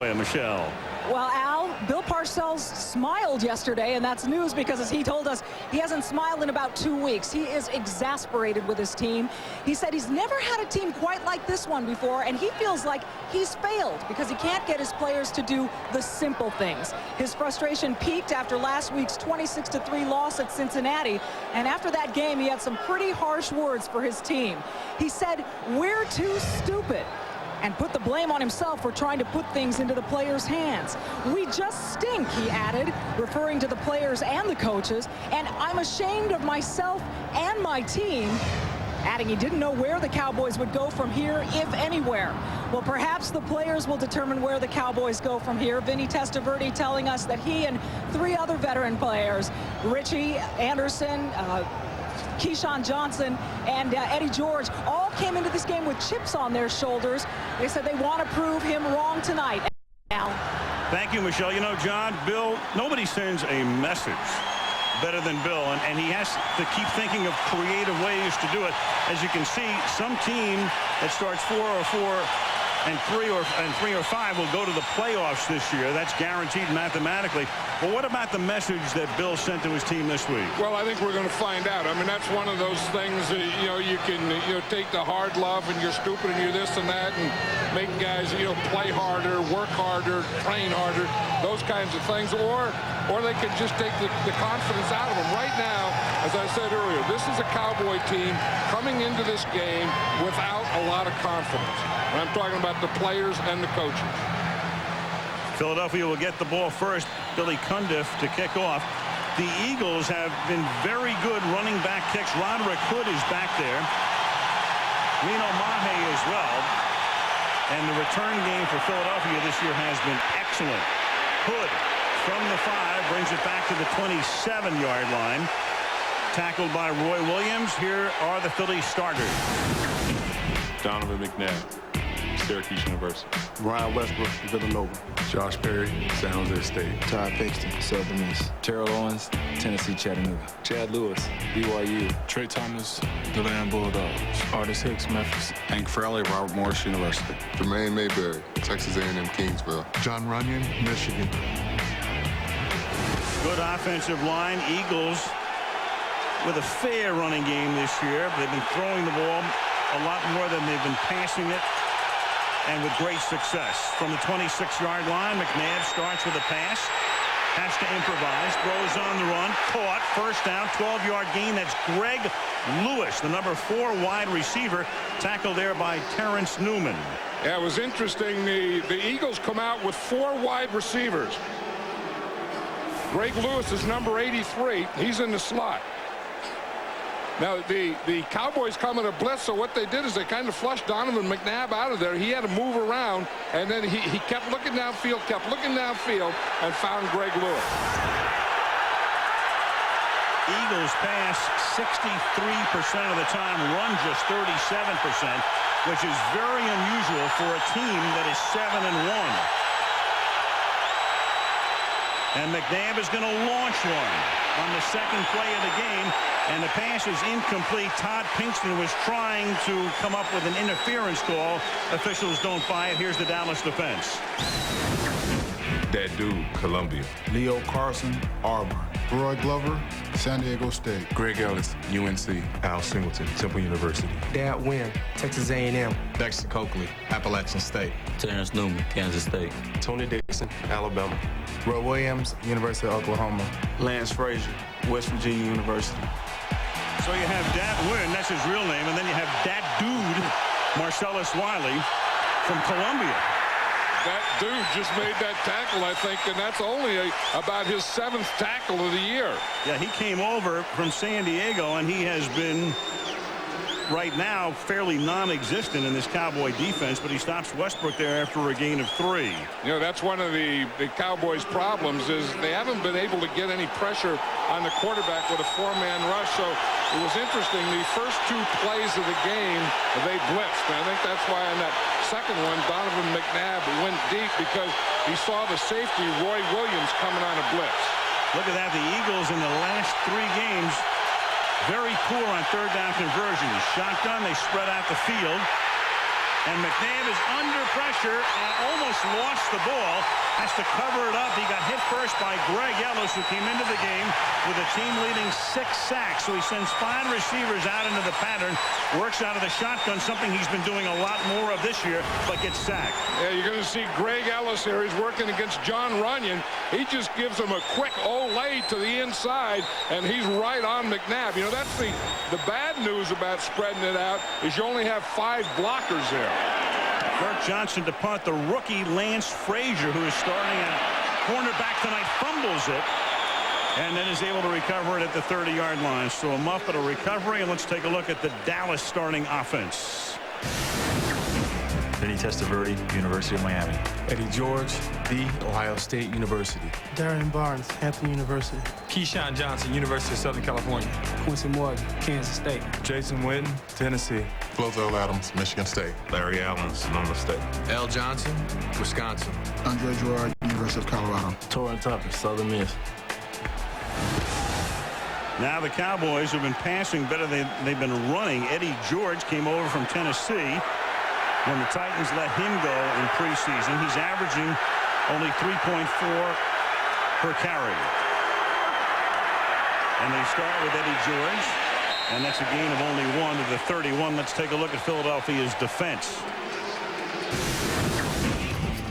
Michelle. Well, Al, Bill Parcells smiled yesterday, and that's news because, as he told us, he hasn't smiled in about 2 weeks. He is exasperated with his team. He said he's never had a team quite like this one before, and he feels like he's failed because he can't get his players to do the simple things. His frustration peaked after last week's 26-3 loss at Cincinnati, and after that game, he had some pretty harsh words for his team. He said, "We're too stupid," and put the blame on himself for trying to put things into the players' hands. "We just stink," he added, referring to the players and the coaches, "and I'm ashamed of myself and my team," adding he didn't know where the Cowboys would go from here, if anywhere. Well, perhaps the players will determine where the Cowboys go from here. Vinny Testaverde telling us that he and 3 other veteran players, Richie Anderson, Keyshawn Johnson, and Eddie George, all came into this game with chips on their shoulders. They said they want to prove him wrong tonight. Al. Thank you, Michelle. You know, John, Bill, nobody sends a message better than Bill, and he has to keep thinking of creative ways to do it. As you can see, some team that starts 4-4 and 3 or 5 will go to the playoffs this year. That's guaranteed mathematically. But what about the message that Bill sent to his team this week? Well, I think we're going to find out. I mean, that's one of those things that, you can take the hard love and you're stupid and you're this and that and make guys play harder, work harder, train harder, those kinds of things, or they could just take the confidence out of them. Right now, as I said earlier, this is a Cowboy team coming into this game without a lot of confidence. And I'm talking about the players and the coaches. Philadelphia will get the ball first. Billy Cundiff to kick off. The Eagles have been very good running back kicks. Roderick Hood is back there. Reno Mahe as well. And the return game for Philadelphia this year has been excellent. Hood from the 5 brings it back to the 27-yard line. Tackled by Roy Williams. Here are the Philly starters. Donovan, McNabb, Syracuse University. Brian Westbrook, Villanova. Josh Perry, San Jose State. Todd Paxton, Southern Miss. Terrell Owens, Tennessee Chattanooga. Chad Lewis, BYU. Trey Thomas, DeLand Bulldogs. Artis Hicks, Memphis. Hank Fraley, Robert Morris University. Jermaine Mayberry, Texas A&M Kingsville. John Runyon, Michigan. Good offensive line. Eagles with a fair running game this year. They've been throwing the ball a lot more than they've been passing it, and with great success. From the 26-yard line, McNabb starts with a pass, has to improvise, throws on the run, caught, first down, 12-yard gain. That's Greg Lewis, the number 4 wide receiver, tackled there by Terrence Newman. Yeah, it was interesting. The Eagles come out with 4 wide receivers. Greg Lewis is number 83. He's in the slot. Now, the Cowboys come in a blitz, so what they did is they kind of flushed Donovan McNabb out of there. He had to move around, and then he kept looking downfield, and found Greg Lewis. Eagles pass 63% of the time, run just 37%, which is very unusual for a team that is 7-1. And McNabb is going to launch one on the second play of the game, and the pass is incomplete. Todd Pinkston was trying to come up with an interference call. Officials don't buy it. Here's the Dallas defense. That dude, Columbia. Leo Carson, Auburn. Roy Glover, San Diego State. Greg Ellis, UNC. Al Singleton, Temple University. Dad Wynn, Texas A&M. Dexter Coakley, Appalachian State. Terrence Newman, Kansas State. Tony Dixon, Alabama. Roy Williams, University of Oklahoma. Lance Frazier, West Virginia University. So you have Dat Wynn, that's his real name, and then you have that dude, Marcellus Wiley, from Columbia. That dude just made that tackle, I think, and that's only about his 7th tackle of the year. Yeah, he came over from San Diego, and he has been, right now, fairly non-existent in this Cowboy defense, but he stops Westbrook there after a gain of 3. That's one of the Cowboys' problems is they haven't been able to get any pressure on the quarterback with a 4-man rush. So it was interesting. The first 2 plays of the game, they blitzed. And I think that's why on that second one, Donovan McNabb went deep because he saw the safety, Roy Williams, coming on a blitz. Look at that. The Eagles in the last 3 games, very poor on 3rd down conversions. Shotgun, they spread out the field. And McNabb is under pressure and almost lost the ball. Has to cover it up. He got hit first by Greg Ellis, who came into the game with a team-leading 6 sacks. So he sends 5 receivers out into the pattern, works out of the shotgun, something he's been doing a lot more of this year, but gets sacked. Yeah, you're going to see Greg Ellis here. He's working against John Runyon. He just gives him a quick Olay to the inside, and he's right on McNabb. You know, that's the bad news about spreading it out is you only have 5 blockers there. Kirk Johnson to punt. The rookie Lance Frazier, who is starting at cornerback tonight, fumbles it and then is able to recover it at the 30-yard line. So a muff but a recovery. And let's take a look at the Dallas starting offense. Vinny Testaverde, University of Miami. Eddie George, The Ohio State University. Darian Barnes, Hampton University. Keyshawn Johnson, University of Southern California. Quincy Morgan, Kansas State. Jason Witten, Tennessee. Flozell Adams, Michigan State. Larry Allen, Sonoma State. L. Johnson, Wisconsin. Andre Gerard, University of Colorado. Torrent Tucker, Southern Miss. Now the Cowboys have been passing better than they've been running. Eddie George came over from Tennessee when the Titans let him go in preseason. He's averaging only 3.4 per carry. And they start with Eddie George, and that's a gain of only 1 to the 31. Let's take a look at Philadelphia's defense.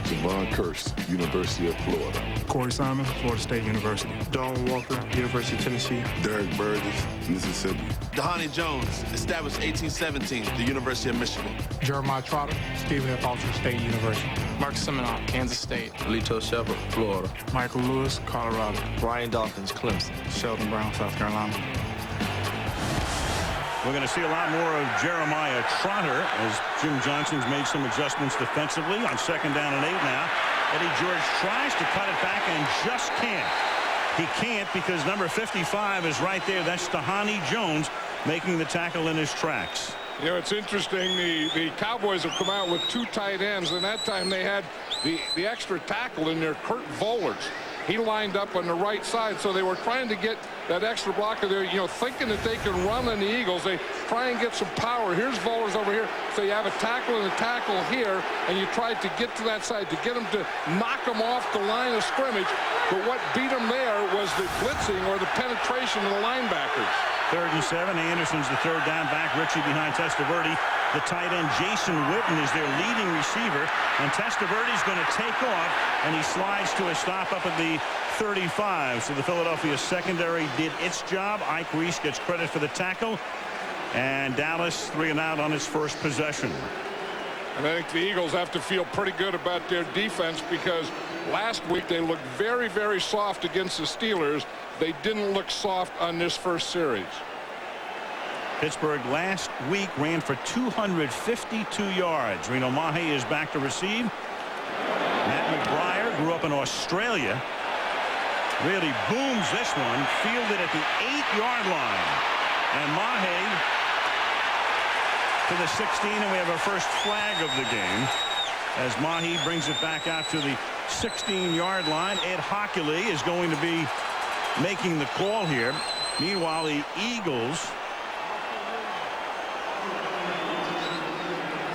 Javon Kearse, University of Florida. Corey Simon, Florida State University. Don Walker, University of Tennessee. Derek Burgess, Mississippi. Dhani Jones, established 1817, the University of Michigan. Jeremiah Trotter, Stephen F. Austin State University. Mark Seminoff, Kansas State. Lito Shepard, Florida. Michael Lewis, Colorado. Brian Dawkins, Clemson. Sheldon Brown, South Carolina. We're going to see a lot more of Jeremiah Trotter as Jim Johnson's made some adjustments defensively on 2nd down and 8 now. Eddie George tries to cut it back and just can't. He can't because number 55 is right there. That's Dhani Jones making the tackle in his tracks. You know, it's interesting. The Cowboys have come out with 2 tight ends, and that time they had the extra tackle in there, Kurt Vollers. He lined up on the right side, so they were trying to get that extra blocker there, you know, thinking that they can run on the Eagles. They try and get some power. Here's Vollers over here. So you have a tackle and a tackle here, and you tried to get to that side to get them to knock them off the line of scrimmage. But what beat them there was the blitzing or the penetration of the linebackers. 3rd and 7. Anderson's the 3rd down back. Ritchie behind Testaverde. The tight end Jason Witten is their leading receiver, and Testaverde's going to take off, and he slides to a stop up at the 35. So the Philadelphia secondary did its job. Ike Reese gets credit for the tackle, and Dallas 3 and out on its first possession. And I think the Eagles have to feel pretty good about their defense because last week they looked very, very soft against the Steelers. They didn't look soft on this first series. Pittsburgh last week ran for 252 yards. Reno Mahe is back to receive. Matt McBriar grew up in Australia. Really booms this one. Fielded at the 8-yard line. And Mahe to the 16, and we have our first flag of the game as Mahe brings it back out to the 16-yard line. Ed Hockley is going to be making the call here. Meanwhile, the Eagles,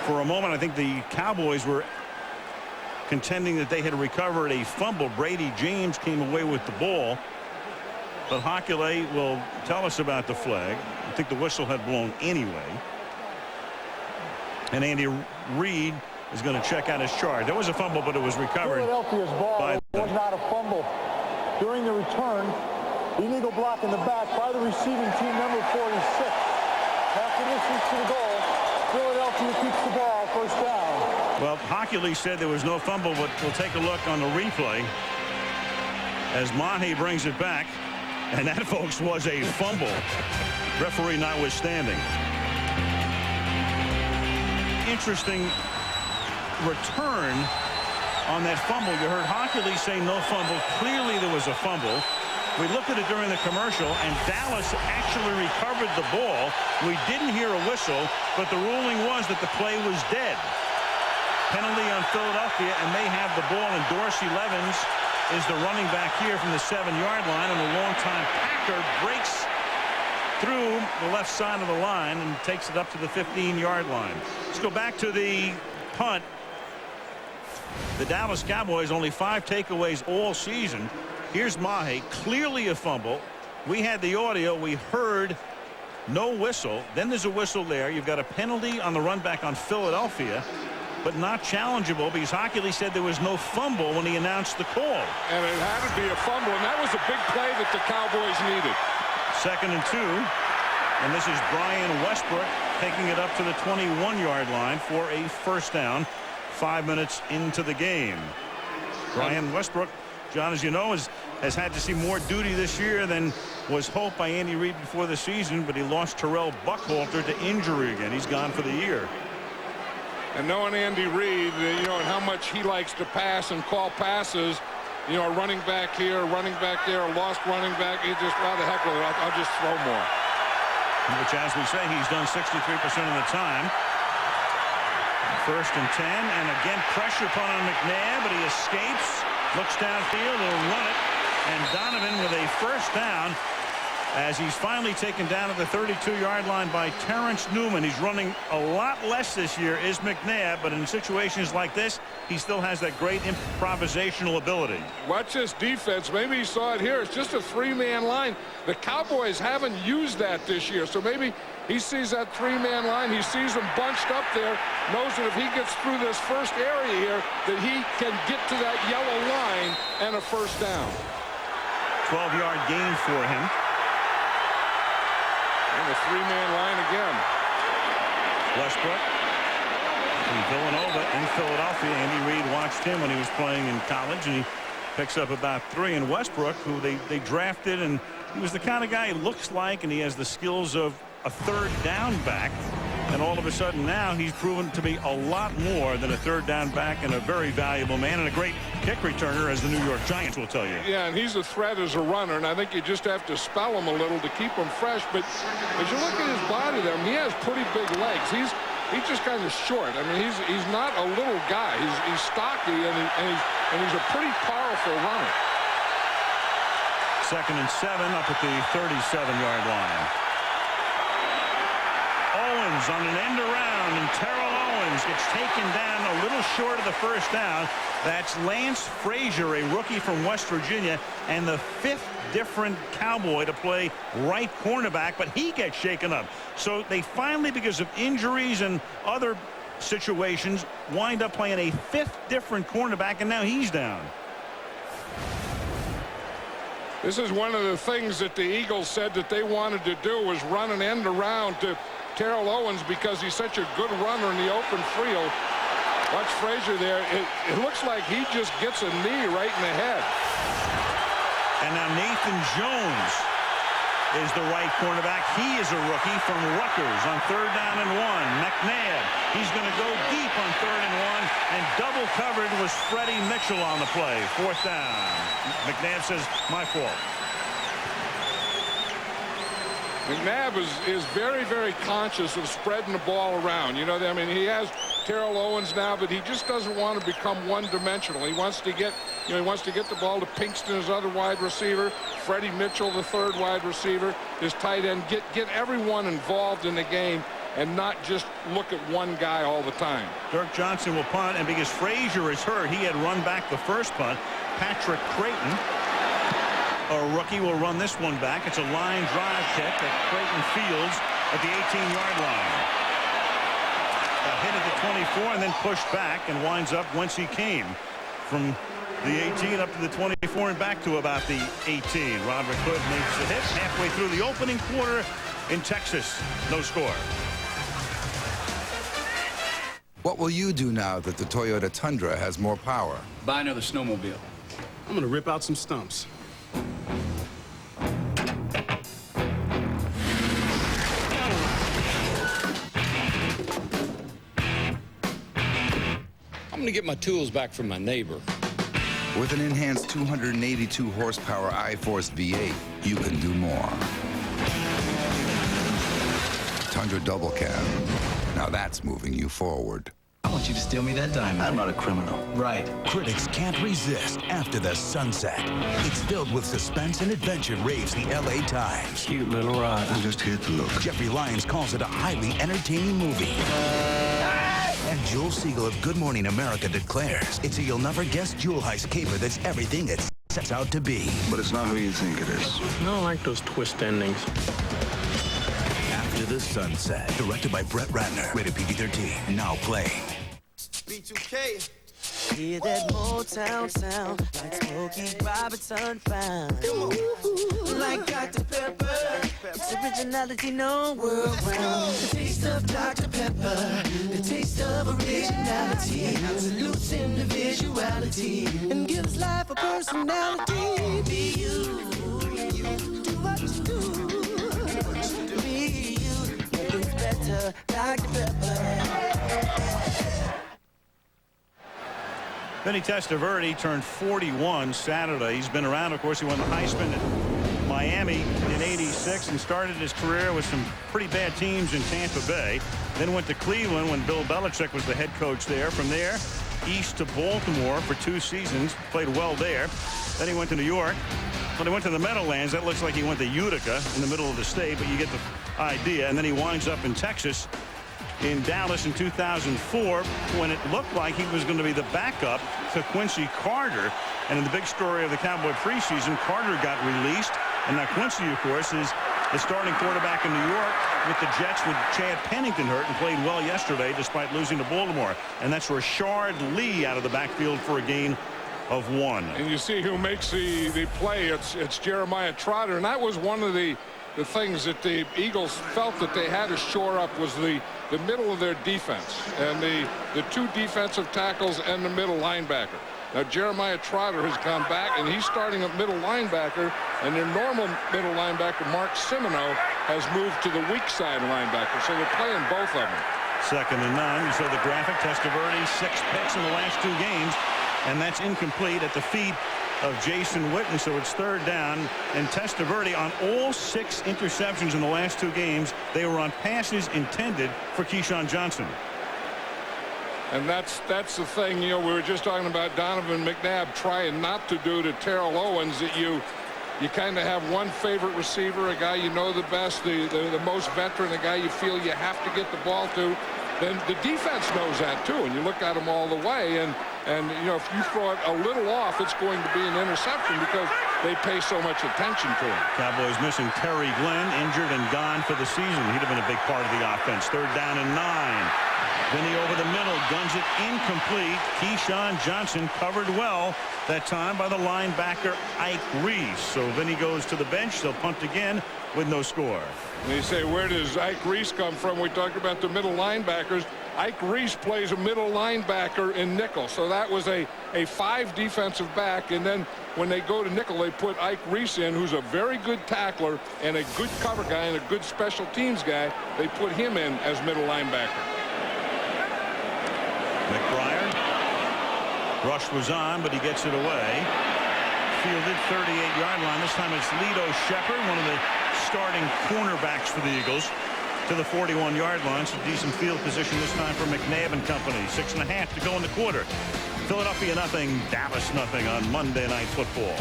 for a moment, I think the Cowboys were contending that they had recovered a fumble. Brady James came away with the ball, but Hockley will tell us about the flag. I think the whistle had blown anyway. And Andy Reid is going to check out his chart. There was a fumble, but it was recovered. Philadelphia's ball was not a fumble. During the return, illegal block in the back by the receiving team, number 46. After distance to the goal, Philadelphia keeps the ball, first down. Well, Hockley said there was no fumble, but we'll take a look on the replay as Mahe brings it back. And that, folks, was a fumble. Referee notwithstanding. Interesting return on that fumble. You heard Hockley say no fumble. Clearly there was a fumble. We looked at it during the commercial, and Dallas actually recovered the ball. We didn't hear a whistle, but the ruling was that the play was dead. Penalty on Philadelphia, and they have the ball, and Dorsey Levens is the running back here from the 7-yard line, and the longtime Packer breaks through the left side of the line and takes it up to the 15-yard line. Let's go back to the punt. The Dallas Cowboys only 5 takeaways all season. Here's Mahe, clearly a fumble. We had the audio. We heard no whistle. Then there's a whistle there. You've got a penalty on the run back on Philadelphia, but not challengeable because Hockley said there was no fumble when he announced the call. And it had to be a fumble, and that was a big play that the Cowboys needed. 2nd and 2. And this is Brian Westbrook taking it up to the 21-yard line for a first down 5 minutes into the game. Brian Westbrook, John, as you know, has had to see more duty this year than was hoped by Andy Reid before the season, but he lost Terrell Buckhalter to injury again. He's gone for the year. And knowing Andy Reid, you know, and how much he likes to pass and call passes, you know, a running back here, a running back there, a lost running back, he just, well, the heck with it, I'll just throw more. Which, as we say, he's done 63% of the time. 1st and 10, and again pressure put on McNabb, but he escapes, looks downfield, will run it, and Donovan with a first down as he's finally taken down at the 32-yard line by Terrence Newman. He's running a lot less this year is McNabb, but in situations like this, he still has that great improvisational ability. Watch this defense. Maybe he saw it here. It's just a 3-man line. The Cowboys haven't used that this year, so maybe he sees that 3-man line. He sees them bunched up there, knows that if he gets through this first area here, that he can get to that yellow line and a first down. 12-yard gain for him. And a 3-man line again. Westbrook from Villanova in Philadelphia. Andy Reid watched him when he was playing in college, and he picks up about 3. And Westbrook, who they drafted, and he was the kind of guy he looks like, and he has the skills of a 3rd down back. And all of a sudden now he's proven to be a lot more than a 3rd down back and a very valuable man and a great kick returner, as the New York Giants will tell you. Yeah, and he's a threat as a runner, and I think you just have to spell him a little to keep him fresh. But as you look at his body there, he has pretty big legs. He's just kind of short. I mean, he's not a little guy. He's stocky, and he's a pretty powerful runner. 2nd and 7 up at the 37-yard line. Owens on an end around, and Terrell Owens gets taken down a little short of the first down. That's Lance Frazier, a rookie from West Virginia, and the 5th different Cowboy to play right cornerback, but he gets shaken up. So they finally, because of injuries and other situations, wind up playing a 5th different cornerback, and now he's down. This is one of the things that the Eagles said that they wanted to do, was run an end around to Terrell Owens because he's such a good runner in the open field. Watch Frazier there. It looks like he just gets a knee right in the head. And now Nathan Jones is the right cornerback. He is a rookie from Rutgers on 3rd down and 1. McNabb, he's going to go deep on 3rd and 1, and double covered was Freddie Mitchell on the play. 4th down. McNabb says, my fault. McNabb is very, very conscious of spreading the ball around. You know, I mean, he has Terrell Owens now, but he just doesn't want to become one-dimensional. He wants to get, he wants to get the ball to Pinkston, his other wide receiver, Freddie Mitchell, the 3rd wide receiver, his tight end. Get everyone involved in the game and not just look at one guy all the time. Dirk Johnson will punt, and because Frazier is hurt, he had run back the first punt. Patrick Creighton, a rookie, will run this one back. It's a line drive kick that Creighton fields at the 18-yard line. Hit at the 24 and then pushed back and winds up whence he came, from the 18 up to the 24 and back to about the 18. Roderick Hood makes the hit halfway through the opening quarter in Texas. No score. What will you do now that the Toyota Tundra has more power? Buy another snowmobile. I'm gonna rip out some stumps. I'm gonna get my tools back from my neighbor. With an enhanced 282 horsepower I-Force V8, you can do more. Tundra Double Cab. Now that's moving you forward. I want you to steal me that diamond. I'm not a criminal. Right. Critics can't resist After the Sunset. It's filled with suspense and adventure, raves the LA Times. Cute little rod. I'm just here to look. Jeffrey Lyons calls it a highly entertaining movie. And Joel Siegel of Good Morning America declares it's a you'll never guess jewel heist caper that's everything it sets out to be. But it's not who you think it is. I don't like those twist endings. After the Sunset, directed by Brett Ratner, rated PG-13, now playing. B2K. Hear that Motown sound, like Smokey Robinson found. Like Dr. Pepper, it's originality known world round. The taste of Dr. Pepper, the taste of originality, absolute individuality, and gives life a personality. Be you, do what you do. Be you, it's better, Dr. Pepper. Vinny Testaverde turned 41 Saturday. He's been around. Of course, he won the Heisman at Miami in '86 and started his career with some pretty bad teams in Tampa Bay. Then went to Cleveland when Bill Belichick was the head coach there. From there, east to Baltimore for 2 seasons. Played well there. Then he went to New York. When he went to the Meadowlands, that looks like he went to Utica in the middle of the state, but you get the idea. And then he winds up in Texas, in Dallas in 2004, when it looked like he was going to be the backup to Quincy Carter. And in the big story of the Cowboy preseason, Carter got released. And now Quincy, of course, is the starting quarterback in New York with the Jets, with Chad Pennington hurt, and played well yesterday despite losing to Baltimore. And that's Rashard Lee out of the backfield for a gain of 1. And you see who makes the play. It's Jeremiah Trotter. And that was one of the things that the Eagles felt that they had to shore up was the middle of their defense, and the 2 defensive tackles and the middle linebacker. Now Jeremiah Trotter has gone back, and he's starting at middle linebacker, and their normal middle linebacker, Mark Simoneau, has moved to the weak side linebacker, so they're playing both of them. 2nd and 9. You saw the graphic. Testaverde 6 picks in the last 2 games, and that's incomplete at the feet of Jason Witten, so it's 3rd down. And Testaverde on all 6 interceptions in the last 2 games, they were on passes intended for Keyshawn Johnson. And that's the thing, you know, we were just talking about Donovan McNabb trying not to do to Terrell Owens, that you kind of have one favorite receiver, a guy you know the best, the most veteran, a guy you feel you have to get the ball to. Then the defense knows that too, and you look at them all the way, and you know, if you throw it a little off, it's going to be an interception because they pay so much attention to him. Cowboys missing Terry Glenn, injured and gone for the season. He'd have been a big part of the offense. 3rd down and 9. Vinny over the middle, guns it incomplete. Keyshawn Johnson covered well that time by the linebacker Ike Reese. So Vinny goes to the bench. They'll punt again with no score. And you say, where does Ike Reese come from? We talked about the middle linebackers. Ike Reese plays a middle linebacker in nickel. So that was a 5 defensive back. And then when they go to nickel, they put Ike Reese in, who's a very good tackler and a good cover guy and a good special teams guy. They put him in as middle linebacker. McBriar. Rush was on, but he gets it away. Fielded 38-yard line. This time it's Lito Shepherd, one of the starting cornerbacks for the Eagles, to the 41-yard line. So decent field position this time for McNabb and company. 6.5 to go in the quarter. Philadelphia nothing, Dallas nothing on Monday Night Football.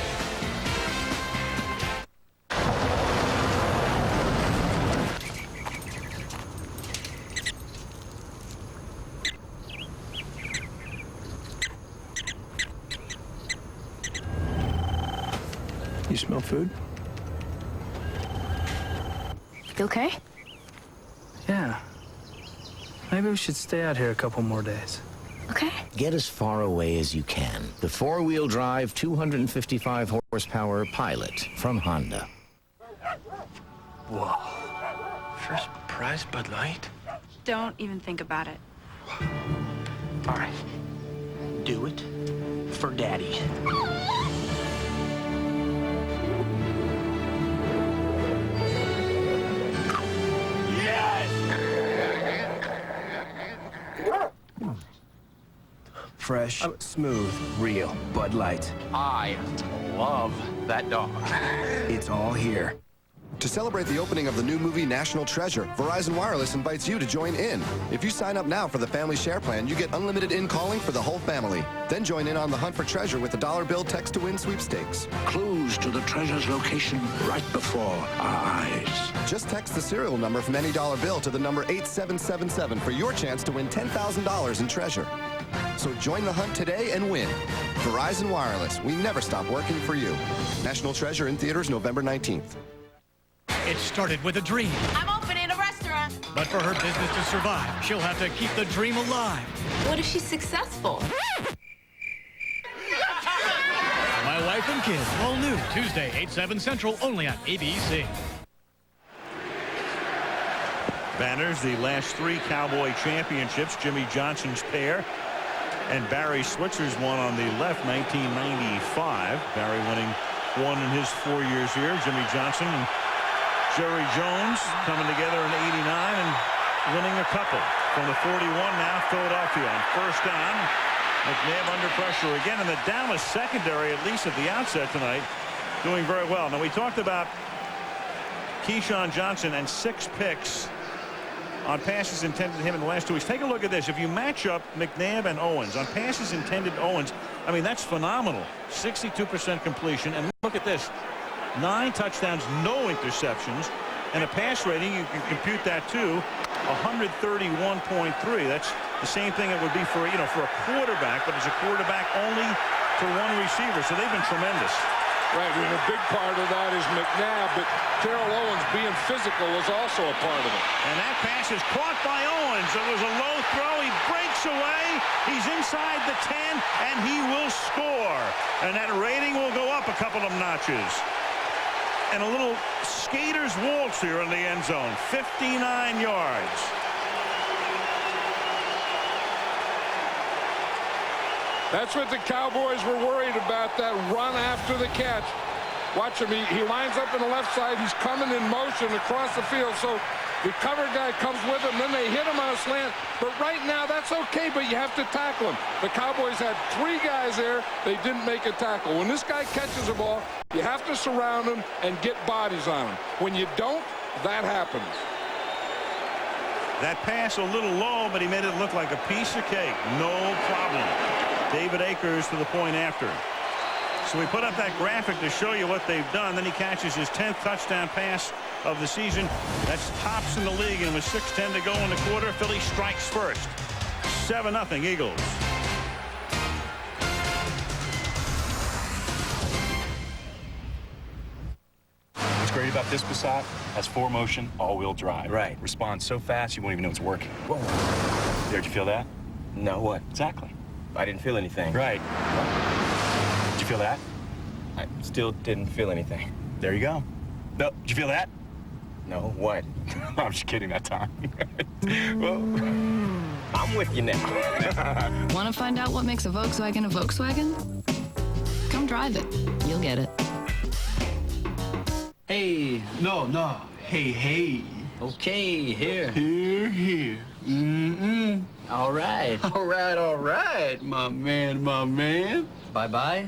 You smell food? You okay? Yeah. Maybe we should stay out here a couple more days. Okay. Get as far away as you can. The 4-wheel drive, 255 horsepower Pilot from Honda. Whoa. First prize Bud Light? Don't even think about it. All right. Do it for Daddy. Fresh, smooth, real Bud Light. I love that dog. It's all here. To celebrate the opening of the new movie National Treasure, Verizon Wireless invites you to join in. If you sign up now for the Family Share Plan, you get unlimited in-calling for the whole family. Then join in on the hunt for treasure with the $1 bill text-to-win sweepstakes. Clues to the treasure's location right before our eyes. Just text the serial number from any $1 bill to the number 8777 for your chance to win $10,000 in treasure. So join the hunt today and win. Verizon Wireless. We never stop working for you. National Treasure in theaters November 19th. It started with a dream. I'm opening a restaurant. But for her business to survive, she'll have to keep the dream alive. What if she's successful? My Wife and Kids, all new Tuesday, 8/7 Central, only on ABC. Banners, the last 3 Cowboy championships, Jimmy Johnson's pair and Barry Switzer's one on the left, 1995. Barry winning 1 in his 4 years here. Jimmy Johnson and Jerry Jones coming together in '89 and winning a couple. From the 41 now, Philadelphia on first down. McNabb under pressure again, and the Dallas secondary, at least at the outset tonight, doing very well. Now, we talked about Keyshawn Johnson and 6 picks on passes intended to him in the last 2 weeks. Take a look at this. If you match up McNabb and Owens on passes intended to Owens, I mean, that's phenomenal. 62% completion. And look at this. 9 touchdowns, no interceptions, and a pass rating, you can compute that too, 131.3. That's the same thing it would be for, for a quarterback, but as a quarterback only to 1 receiver. So they've been tremendous. Right, and a big part of that is McNabb, but Terrell Owens being physical was also a part of it. And that pass is caught by Owens. It was a low throw. He breaks away. He's inside the 10, and he will score. And that rating will go up a couple of notches. And a little skater's waltz here in the end zone. 59 yards. That's what the Cowboys were worried about, that run after the catch. Watch him. He lines up on the left side. He's coming in motion across the field. So the cover guy comes with him. Then they hit him on a slant. But right now, that's okay, but you have to tackle him. The Cowboys had 3 guys there. They didn't make a tackle. When this guy catches the ball, you have to surround him and get bodies on him. When you don't, that happens. That pass a little low, but he made it look like a piece of cake. No problem. David Akers to the point after. So we put up that graphic to show you what they've done. Then he catches his 10th touchdown pass of the season. That's tops in the league, and with 6:10 to go in the quarter, Philly strikes first. 7-0 Eagles. What's great about this Passat? Has 4-motion, all-wheel drive. Right. Responds so fast you won't even know it's working. Whoa. There, did you feel that? No, what? Exactly. I didn't feel anything. Right. Did you feel that? I still didn't feel anything. There you go. No, did you feel that? No, what? I'm just kidding that time. Well, I'm with you now. Want to find out what makes a Volkswagen a Volkswagen? Come drive it. You'll get it. Hey, no. Hey. Okay, here. Here. All right. All right. My man. Bye-bye.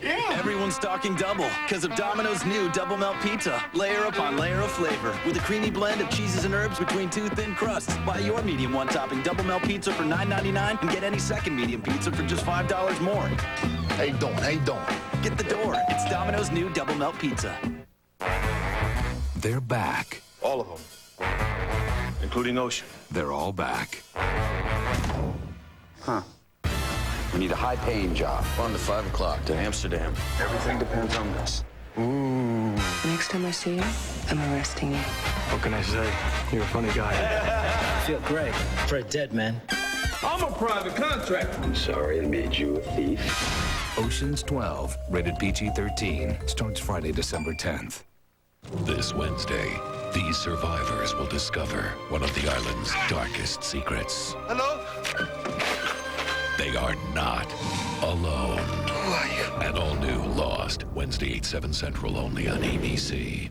Yeah. Everyone's talking double because of Domino's new Double Melt Pizza. Layer upon layer of flavor with a creamy blend of cheeses and herbs between 2 thin crusts. Buy your medium 1-topping Double Melt Pizza for $9.99 and get any second medium pizza for just $5 more. How you doing? Get the door. It's Domino's new Double Melt Pizza. They're back. All of them. Including Ocean. They're all back. Huh. We need a high-paying job. On to 5 o'clock to Amsterdam. Everything depends on this. Ooh. Next time I see you, I'm arresting you. What can I say? You're a funny guy. I feel great for a dead man. I'm a private contractor. I'm sorry I made you a thief. Ocean's 12, rated PG-13, starts Friday, December 10th. This Wednesday, these survivors will discover one of the island's darkest secrets. Hello? They are not alone. Who are you? An all-new Lost, Wednesday, 8/7 Central, only on ABC.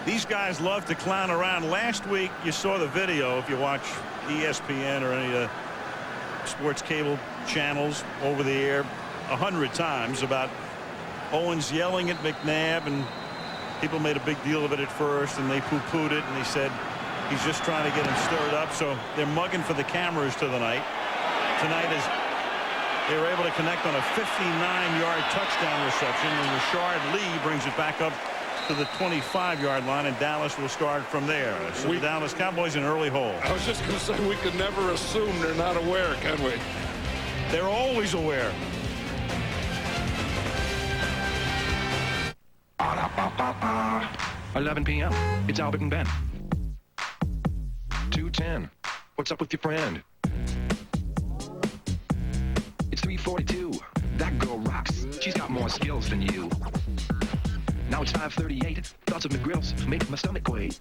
These guys love to clown around. Last week, you saw the video, if you watch ESPN or any of the sports cable channels over the air 100 times, about Owens yelling at McNabb, and people made a big deal of it at first, and they poo-pooed it, and they said he's just trying to get him stirred up. So they're mugging for the cameras tonight as they were able to connect on a 59-yard touchdown reception, and Rashard Lee brings it back up to the 25-yard line, and Dallas will start from there. So the Dallas Cowboys in early hole. I was just going to say, we can never assume they're not aware, can we? They're always aware. Ba-da-ba-ba-ba. 11 p.m. It's Albert and Ben. 2:10. What's up with your friend? It's 3:42. That girl rocks. She's got more skills than you. Now it's 5:38. Thoughts of McGriddles make my stomach quake.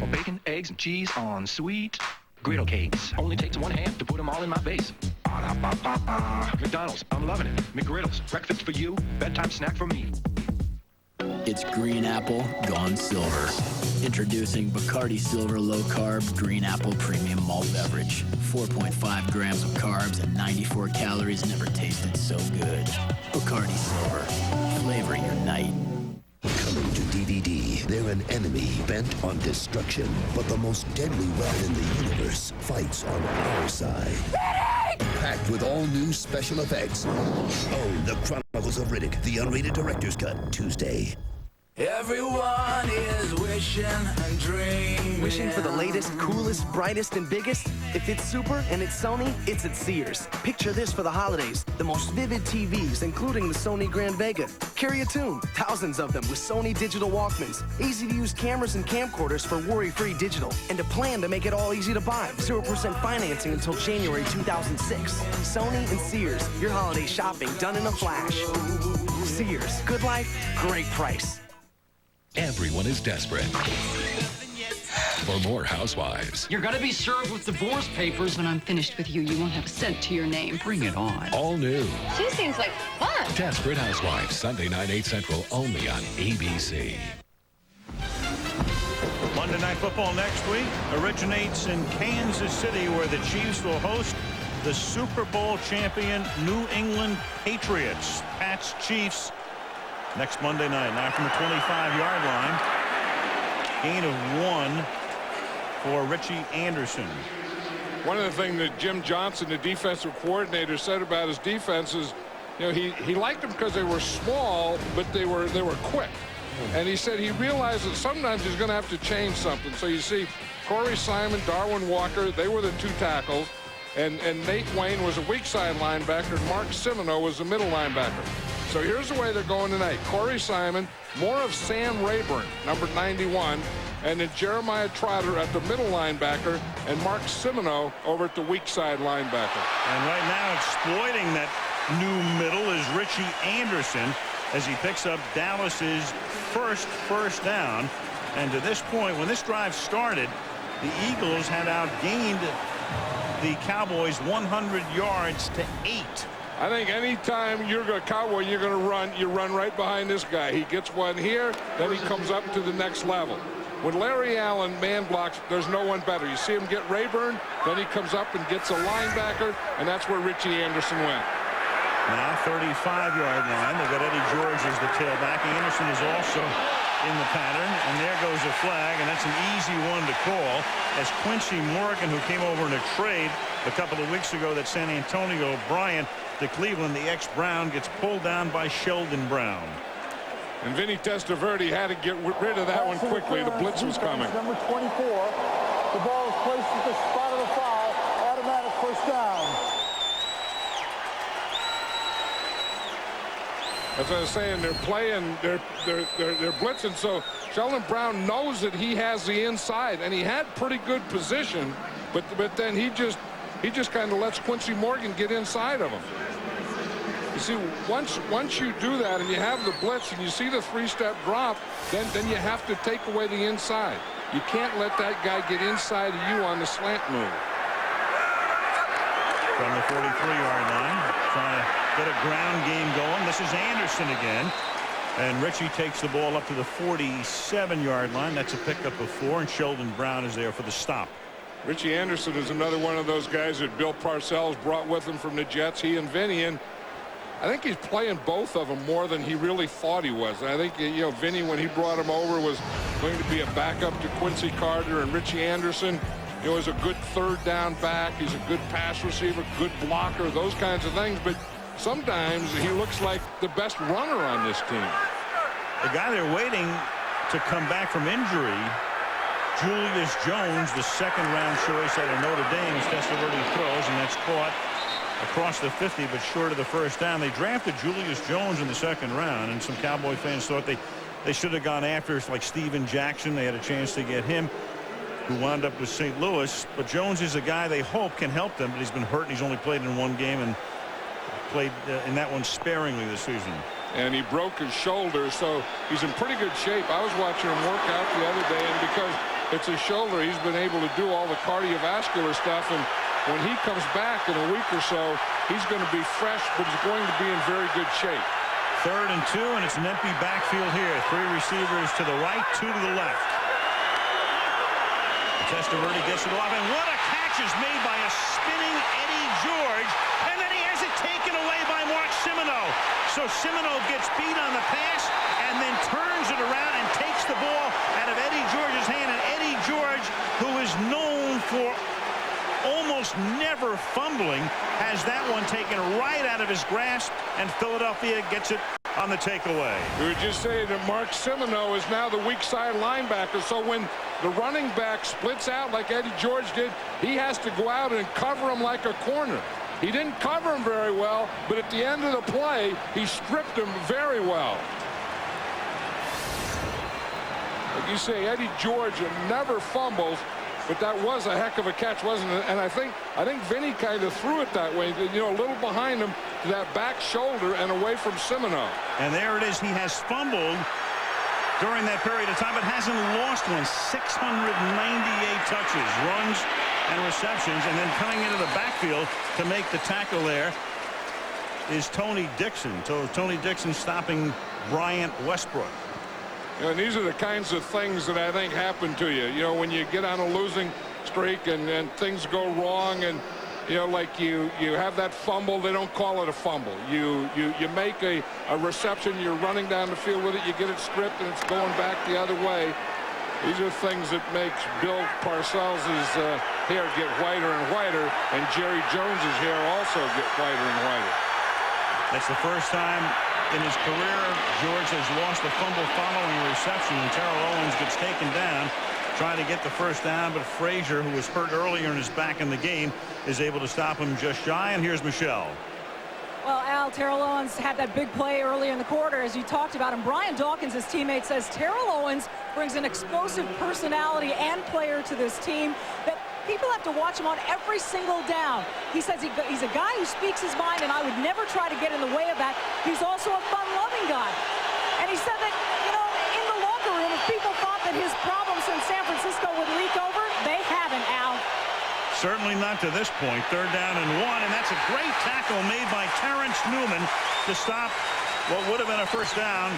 Or bacon, eggs, and cheese on sweet griddle cakes. Only takes one hand to put them all in my face. Ba-da-ba-ba-ba. McDonald's, I'm loving it. McGriddles, breakfast for you, bedtime snack for me. It's Green Apple gone silver. Introducing Bacardi Silver Low Carb Green Apple Premium Malt Beverage. 4.5 grams of carbs and 94 calories. Never tasted so good. Bacardi Silver. Flavor your night. Coming to DVD, they're an enemy bent on destruction, but the most deadly weapon in the universe fights on our side. Packed with all new special effects. Own The Chronicles of Riddick, the unrated director's cut, Tuesday. Everyone is wishing and dreaming. Wishing for the latest, coolest, brightest, and biggest? If it's super and it's Sony, it's at Sears. Picture this for the holidays. The most vivid TVs, including the Sony Grand Vega. Carry a tune, thousands of them with Sony digital Walkmans. Easy-to-use cameras and camcorders for worry-free digital. And a plan to make it all easy to buy. 0% financing until January 2006. Sony and Sears. Your holiday shopping done in a flash. Sears. Good life, great price. Everyone is desperate for more housewives. You're gonna be served with divorce papers. When I'm finished with you, you won't have a cent to your name. Bring it on. All new. She seems like fun. Desperate Housewives, Sunday night, 8 Central, only on ABC. Monday Night Football next week originates in Kansas City, where the Chiefs will host the Super Bowl champion New England Patriots. Pats Chiefs next Monday night. Now from the 25-yard line. Gain of 1 for Richie Anderson. One of the things that Jim Johnson, the defensive coordinator, said about his defense is, you know, he liked them because they were small, but they were quick. And he said he realized that sometimes he's going to have to change something. So you see Corey Simon, Darwin Walker, they were the 2 tackles. And Nate Wayne was a weak side linebacker, and Mark Simino was a middle linebacker. So here's the way they're going tonight. Corey Simon, more of Sam Rayburn, number 91, and then Jeremiah Trotter at the middle linebacker, and Mark Simino over at the weak side linebacker. And right now exploiting that new middle is Richie Anderson as he picks up Dallas's first down. And to this point, when this drive started, the Eagles had outgained the Cowboys 100 yards to 8. I think anytime you're a Cowboy, you're going to run, you run right behind this guy. He gets one here, then he comes up to the next level. When Larry Allen man blocks, there's no one better. You see him get Rayburn, then he comes up and gets a linebacker, and that's where Richie Anderson went. Now 35-yard line. They've got Eddie George as the tailback. Anderson is also in the pattern, and there goes a flag, and that's an easy one to call as Quincy Morgan, who came over in a trade a couple of weeks ago that San Antonio Bryant to Cleveland, the ex-Brown, gets pulled down by Sheldon Brown. And Vinny Testaverde had to get rid of that one quickly. The blitz was coming. Number 24. The ball is placed at the spot of the foul. Automatic first down. As I was saying, they're playing, they're blitzing, so Sheldon Brown knows that he has the inside, and he had pretty good position, but then he just kind of lets Quincy Morgan get inside of him. You see, once you do that and you have the blitz and you see the 3-step drop, then you have to take away the inside. You can't let that guy get inside of you on the slant move. From the 43-yard line, trying to get a ground game going. This is Anderson again. And Richie takes the ball up to the 47-yard line. That's a pickup of 4, and Sheldon Brown is there for the stop. Richie Anderson is another one of those guys that Bill Parcells brought with him from the Jets. He and Vinny, and I think he's playing both of them more than he really thought he was. And I think, you know, Vinny, when he brought him over, was going to be a backup to Quincy Carter and Richie Anderson. You know, he's a good third down back. He's a good pass receiver, good blocker, those kinds of things. But sometimes he looks like the best runner on this team. The guy they're waiting to come back from injury, Julius Jones, the second-round choice out of Notre Dame, Testaverde throws, and that's caught across the 50, but short of the first down. They drafted Julius Jones in the second round, and some Cowboy fans thought they should have gone after like Steven Jackson. They had a chance to get him, who wound up with St. Louis. But Jones is a guy they hope can help them, but he's been hurt, and he's only played in one game and played in that one sparingly this season. And he broke his shoulder, so he's in pretty good shape. I was watching him work out the other day, and because it's a shoulder, he's been able to do all the cardiovascular stuff. And when he comes back in a week or so, he's going to be fresh, but he's going to be in very good shape. 3rd and 2, and it's an empty backfield here. 3 receivers to the right, 2 to the left. Testaverde gets it off, and what a catch is made by a spinning Eddie George, and then he has it taken away by Mark Simoneau. So Simoneau gets beat on the pass and then turns it around and takes the ball out of Eddie George's hand. And Eddie George, who is known for almost never fumbling, has that one taken right out of his grasp, and Philadelphia gets it on the takeaway. We were just saying that Mark Simoneau is now the weak side linebacker, so when the running back splits out like Eddie George did, he has to go out and cover him like a corner. He didn't cover him very well, but at the end of the play, he stripped him very well. Like you say, Eddie George never fumbles, but that was a heck of a catch, wasn't it? And I think Vinny kind of threw it that way, you know, a little behind him to that back shoulder and away from Simoneau. And there it is. He has fumbled during that period of time, but hasn't lost one. 698 touches, runs, and receptions. And then coming into the backfield to make the tackle there is Tony Dixon. So Tony Dixon stopping Bryant Westbrook. You know, and these are the kinds of things that I think happen to you. You know, when you get on a losing streak and things go wrong, and you know, like you have that fumble, they don't call it a fumble. You make a reception, you're running down the field with it, you get it stripped, and it's going back the other way. These are things that makes Bill Parcells' hair get whiter and whiter, and Jerry Jones's hair also get whiter and whiter. That's the first time in his career George has lost a fumble following a reception, and Terrell Owens gets taken down trying to get the first down, but Frazier, who was hurt earlier and is back in the game, is able to stop him just shy. And here's Michelle. Well, Al, Terrell Owens had that big play early in the quarter, as you talked about him. Brian Dawkins, his teammate, says Terrell Owens brings an explosive personality and player to this team that people have to watch him on every single down. He says he's a guy who speaks his mind, and I would never try to get in the way of that. He's also a fun-loving guy. And he said that, you know, in the locker room, if people thought that his problems in San Francisco would leak over, they haven't, Al. Certainly not to this point. 3rd down and 1, and that's a great tackle made by Terrence Newman to stop what would have been a first down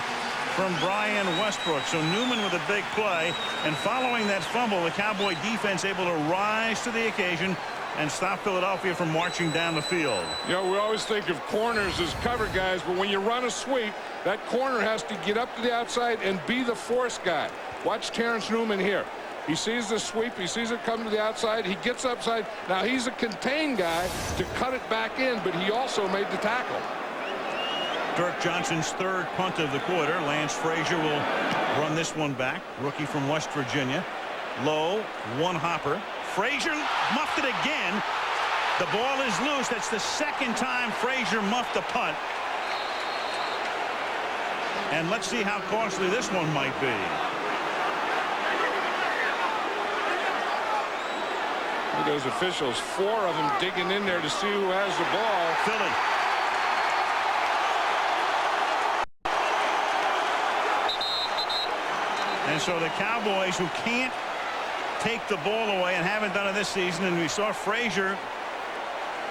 from Brian Westbrook. So Newman with a big play, and following that fumble, the Cowboy defense able to rise to the occasion and stop Philadelphia from marching down the field. You know, we always think of corners as cover guys, but when you run a sweep, that corner has to get up to the outside and be the force guy. Watch Terrence Newman here. He sees the sweep. He sees it come to the outside. He gets upside. Now he's a contained guy to cut it back in, but he also made the tackle. Dirk Johnson's 3rd punt of the quarter. Lance Frazier will run this one back. Rookie from West Virginia. Low, one hopper. Frazier muffed it again. The ball is loose. That's the 2nd time Frazier muffed a punt. And let's see how costly this one might be. Those officials, 4 of them digging in there to see who has the ball. Philly. And so the Cowboys, who can't take the ball away and haven't done it this season, and we saw Frazier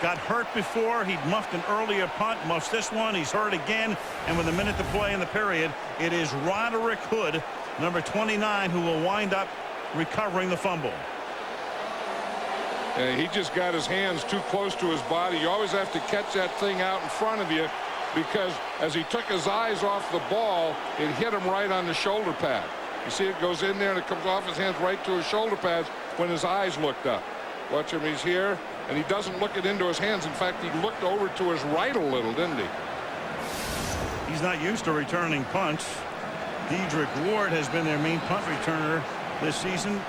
got hurt before. He'd muffed an earlier punt, muffs this one. He's hurt again, and with a minute to play in the period, it is Roderick Hood, number 29, who will wind up recovering the fumble. He just got his hands too close to his body. You always have to catch that thing out in front of you. because as he took his eyes off the ball, it hit him right on the shoulder pad. You see it goes in there and it comes off his hands right to his shoulder pads when his eyes looked up. Watch him, he's here, and he doesn't look it into his hands. In fact, he looked over to his right a little, didn't he? He's not used to returning punts. Dedrick Ward has been their main punt returner this season,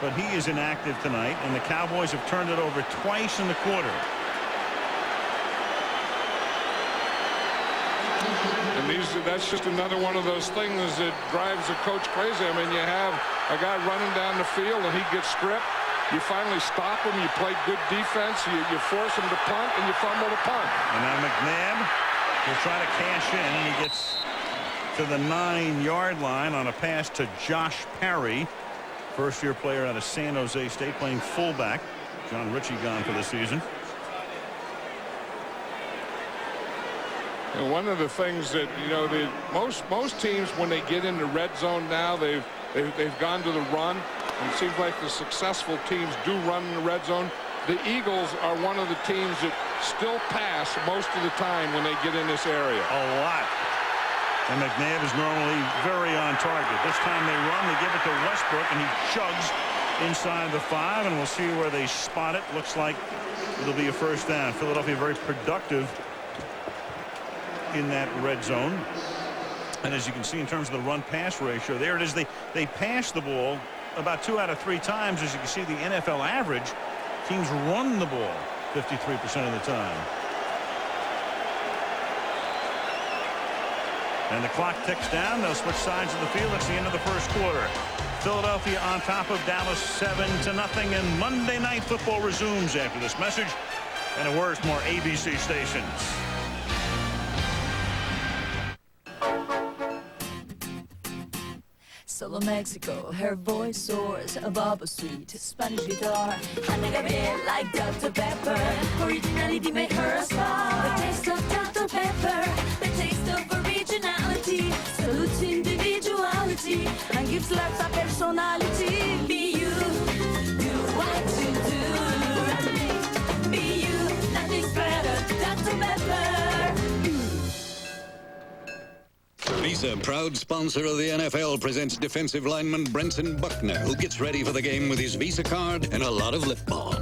but he is inactive tonight, and the Cowboys have turned it over twice in the quarter. And that's just another one of those things that drives a coach crazy. I mean, you have a guy running down the field and he gets stripped. You finally stop him. You play good defense. You force him to punt, and you fumble the punt. And now McNabb will try to cash in, and he gets to the 9-yard line on a pass to Josh Parry, first-year player out of San Jose State, playing fullback. John Ritchie gone for the season. And one of the things that, you know, most teams, when they get into red zone now, they've gone to the run. And it seems like the successful teams do run in the red zone. The Eagles are one of the teams that still pass most of the time when they get in this area. A lot. And McNabb is normally very on target. This time they run, they give it to Westbrook, and he chugs inside the 5, and we'll see where they spot it. Looks like it'll be a first down. Philadelphia very productive in that red zone. And as you can see in terms of the run-pass ratio, there it is. They pass the ball about 2 out of 3 times. As you can see, the NFL average, teams run the ball 53% of the time. And the clock ticks down. They'll switch sides of the field. It's the end of the first quarter. Philadelphia on top of Dallas 7-0, and Monday Night Football resumes after this message and a word from more ABC stations. Solo Mexico, her voice soars above a sweet Spanish guitar. Ana Gabriel like Dr. Pepper, originality made her a star. The taste of Dr. Pepper, the taste of originality, salutes individuality, and gives life a personality. Be you, do what you do. Be you, nothing's better, Dr. Pepper. Visa, proud sponsor of the NFL, presents defensive lineman Brenton Buckner, who gets ready for the game with his Visa card and a lot of lip balm.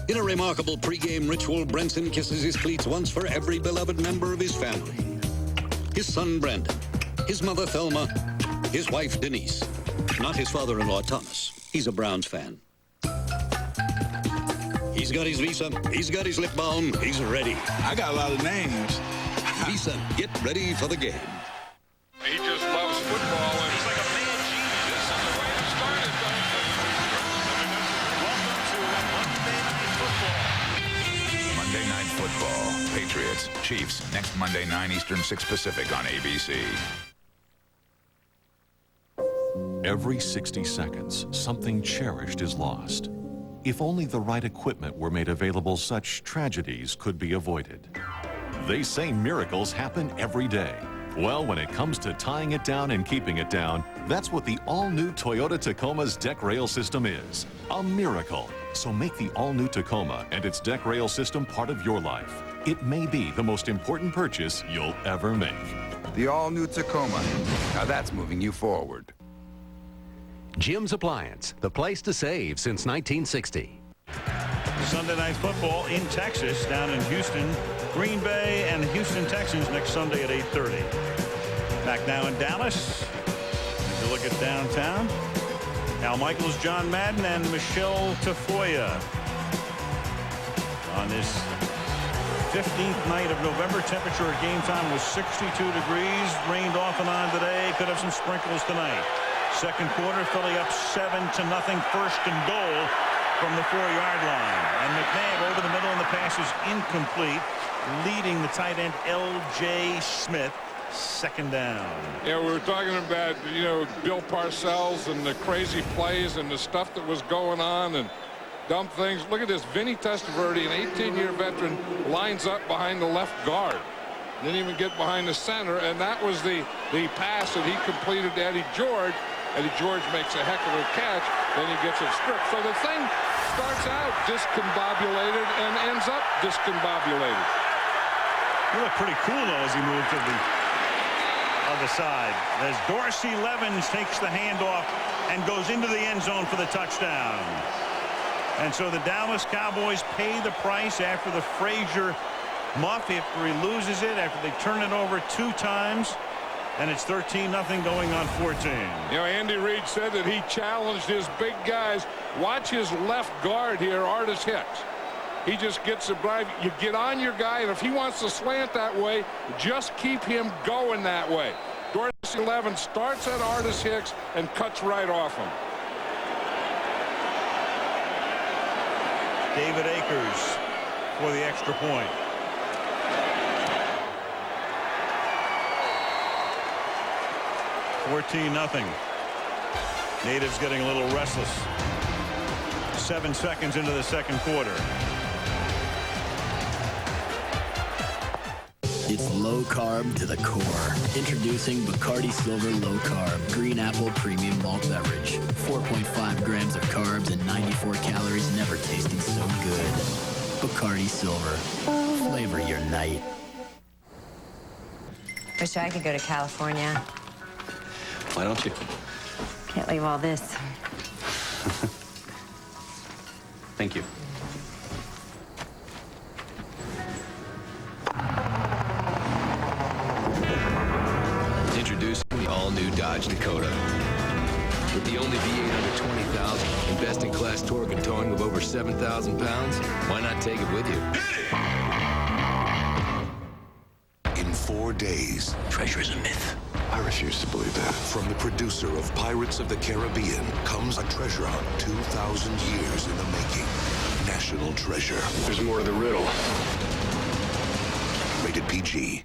In a remarkable pregame ritual, Brenton kisses his cleats once for every beloved member of his family. His son Brandon, his mother Thelma, his wife Denise. Not his father-in-law Thomas. He's a Browns fan. He's got his Visa, he's got his lip balm, he's ready. I got a lot of names. Visa, get ready for the game. He just loves football, and he's like a mad genius. This is the way it started. Welcome to Monday Night Football. Patriots, Chiefs, next Monday, 9 Eastern, 6 Pacific on ABC. Every 60 seconds, something cherished is lost. If only the right equipment were made available, such tragedies could be avoided. They say miracles happen every day. Well, when it comes to tying it down and keeping it down, that's what the all-new Toyota Tacoma's deck rail system is. A miracle. So make the all-new Tacoma and its deck rail system part of your life. It may be the most important purchase you'll ever make. The all-new Tacoma. Now that's moving you forward. Jim's Appliance, the place to save since 1960. Sunday Night Football in Texas, down in Houston. Green Bay and the Houston Texans next Sunday at 8:30. Back now in Dallas. Take a look at downtown. Al Michaels, John Madden, and Michelle Tafoya. On this 15th night of November, temperature at game time was 62 degrees. Rained off and on today. Could have some sprinkles tonight. Second quarter, Philly up 7-0. First and goal from the 4-yard line. And McNabb over the middle, and the pass is incomplete, leading the tight end L.J. Smith. Second down. Yeah, we were talking about, you know, Bill Parcells and the crazy plays and the stuff that was going on and dumb things. Look at this. Vinny Testaverde, an 18-year veteran, lines up behind the left guard. Didn't even get behind the center, and that was the pass that he completed to Eddie George. Eddie George makes a heck of a catch, then he gets it stripped. So the thing starts out discombobulated and ends up discombobulated. He looked pretty cool, though, as he moved to the other side. As Dorsey Levens takes the handoff and goes into the end zone for the touchdown. And so the Dallas Cowboys pay the price after the Frazier muff, after he loses it, after they turn it over 2 times. And it's 13-0 going on 14. You know, Andy Reid said that he challenged his big guys. Watch his left guard here, Artis Hicks. He just gets a drive. You get on your guy, and if he wants to slant that way, just keep him going that way. Dorsey Levens starts at Artis Hicks and cuts right off him. David Akers for the extra point. $14-0. Natives getting a little restless. 7 seconds into the second quarter. It's low carb to the core. Introducing Bacardi Silver Low Carb Green Apple Premium Malt Beverage. 4.5 grams of carbs and 94 calories, never tasted so good. Bacardi Silver. Flavor your night. Wish I could go to California. Why don't you? Can't leave all this. Thank you. Introducing the all-new Dodge Dakota. With the only V8 under 20,000 and best-in-class torque and towing of over 7,000 pounds, why not take it with you? In 4 days. Treasure is a myth. I refuse to believe that. From the producer of Pirates of the Caribbean comes a treasure hunt 2,000 years in the making. National Treasure. There's more to the riddle. Rated PG.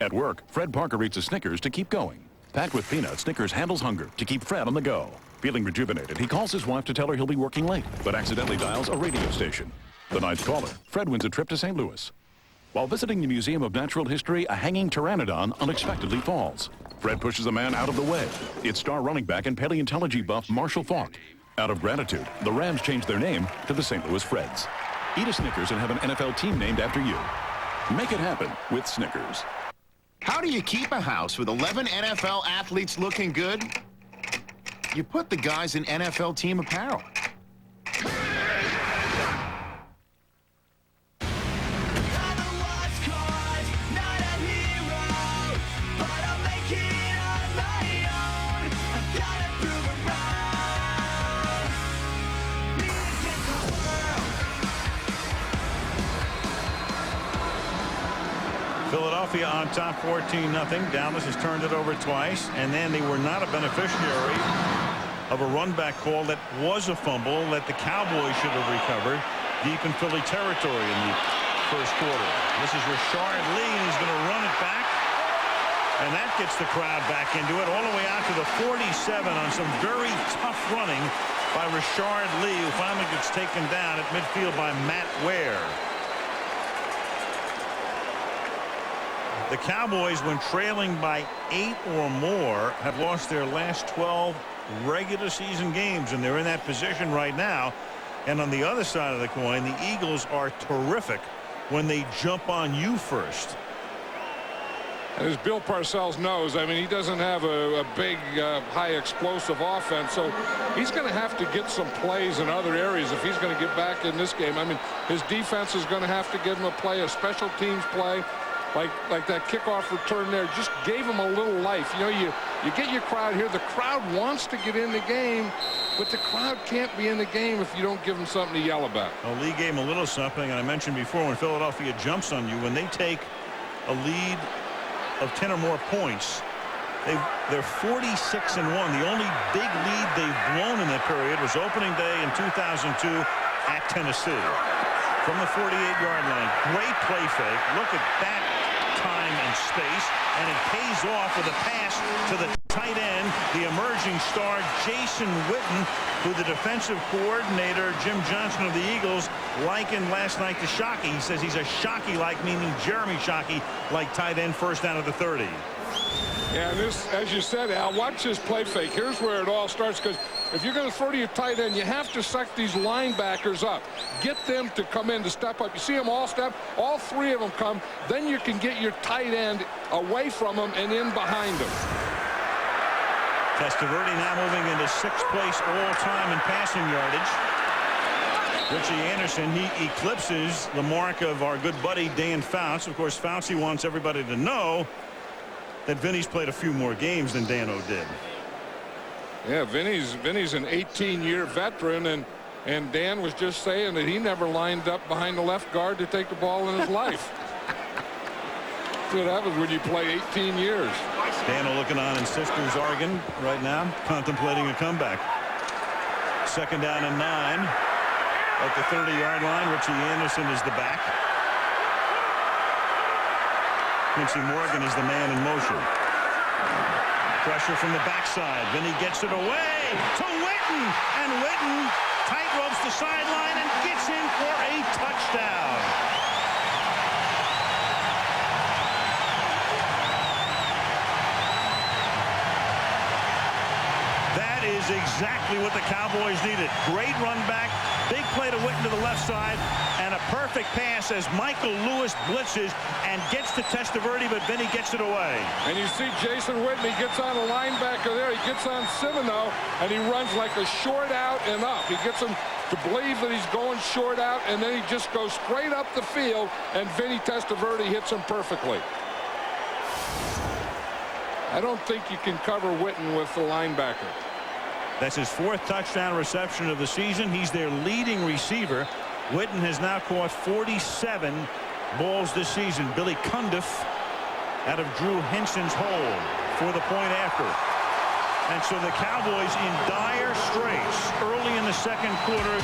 At work, Fred Parker eats a Snickers to keep going. Packed with peanuts, Snickers handles hunger to keep Fred on the go. Feeling rejuvenated, he calls his wife to tell her he'll be working late, but accidentally dials a radio station. The ninth caller, Fred wins a trip to St. Louis. While visiting the Museum of Natural History, a hanging pteranodon unexpectedly falls. Fred pushes a man out of the way. It's star running back and paleontology buff Marshall Faulk. Out of gratitude, the Rams changed their name to the St. Louis Freds. Eat a Snickers and have an NFL team named after you. Make it happen with Snickers. How do you keep a house with 11 NFL athletes looking good? You put the guys in NFL team apparel. Philadelphia on top 14-0. Dallas has turned it over twice, and then they were not a beneficiary of a run back call that was a fumble that the Cowboys should have recovered deep in Philly territory in the first quarter. This is Rashard Lee, and he's going to run it back, and that gets the crowd back into it all the way out to the 47 on some very tough running by Rashard Lee, who finally gets taken down at midfield by Matt Ware. The Cowboys, when trailing by 8 or more, have lost their last 12 regular season games, and they're in that position right now. And on the other side of the coin, the Eagles are terrific when they jump on you first. And as Bill Parcells knows, I mean, he doesn't have a big, high explosive offense, so he's going to have to get some plays in other areas if he's going to get back in this game. I mean, his defense is going to have to give him a play, a special teams play. Like that kickoff return there just gave him a little life. You know, you get your crowd here. The crowd wants to get in the game, but the crowd can't be in the game if you don't give them something to yell about. Well, Lee gave him a little something, and I mentioned before, when Philadelphia jumps on you, when they take a lead of 10 or more points, they're 46-1. The only big lead they've blown in that period was opening day in 2002 at Tennessee. From the 48-yard line, great play fake. Look at that time and space, and it pays off with a pass to the tight end, the emerging star Jason Witten, who the defensive coordinator Jim Johnson of the Eagles likened last night to Shockey. He says he's a Shockey-like, meaning Jeremy Shockey-like tight end, first down at the 30. Yeah, this, as you said, Al, watch this play fake. Here's where it all starts, because if you're going to throw to your tight end, you have to suck these linebackers up. Get them to come in to step up. You see them all step, all three of them come. Then you can get your tight end away from them and in behind them. Testaverde now moving into 6th place all-time in passing yardage. Richie Anderson, he eclipses the mark of our good buddy Dan Fouts. Of course, Foutsy wants everybody to know that Vinny's played a few more games than Dano did. Yeah, Vinny's an 18-year veteran, and Dan was just saying that he never lined up behind the left guard to take the ball in his life. That's what happens when you play 18 years. Dano looking on in Sisters, Oregon right now, contemplating a comeback. 2nd down and 9. At the 30-yard line, Richie Anderson is the back. Quincy Morgan is the man in motion. Pressure from the backside. Vinny gets it away to Witten. And Witten tight ropes the sideline and gets in for a touchdown. That is exactly what the Cowboys needed. Great run back. Big play to Witten to the left side, and a perfect pass as Michael Lewis blitzes and gets to Testaverde, but Vinny gets it away. And you see Jason Witten, he gets on a linebacker there. He gets on Cimino, and he runs like a short out and up. He gets him to believe that he's going short out, and then he just goes straight up the field, and Vinny Testaverde hits him perfectly. I don't think you can cover Witten with the linebacker. That's his 4th touchdown reception of the season. He's their leading receiver. Witten has now caught 47 balls this season. Billy Cundiff out of Drew Henson's hole for the point after. And so the Cowboys in dire straits early in the 2nd quarter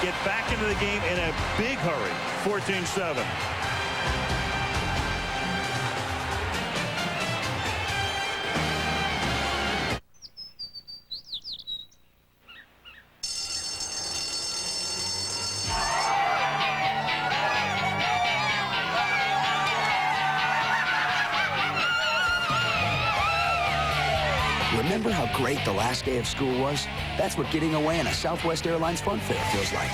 get back into the game in a big hurry. 14-7. Remember how great the last day of school was? That's what getting away on a Southwest Airlines Fun Fair feels like.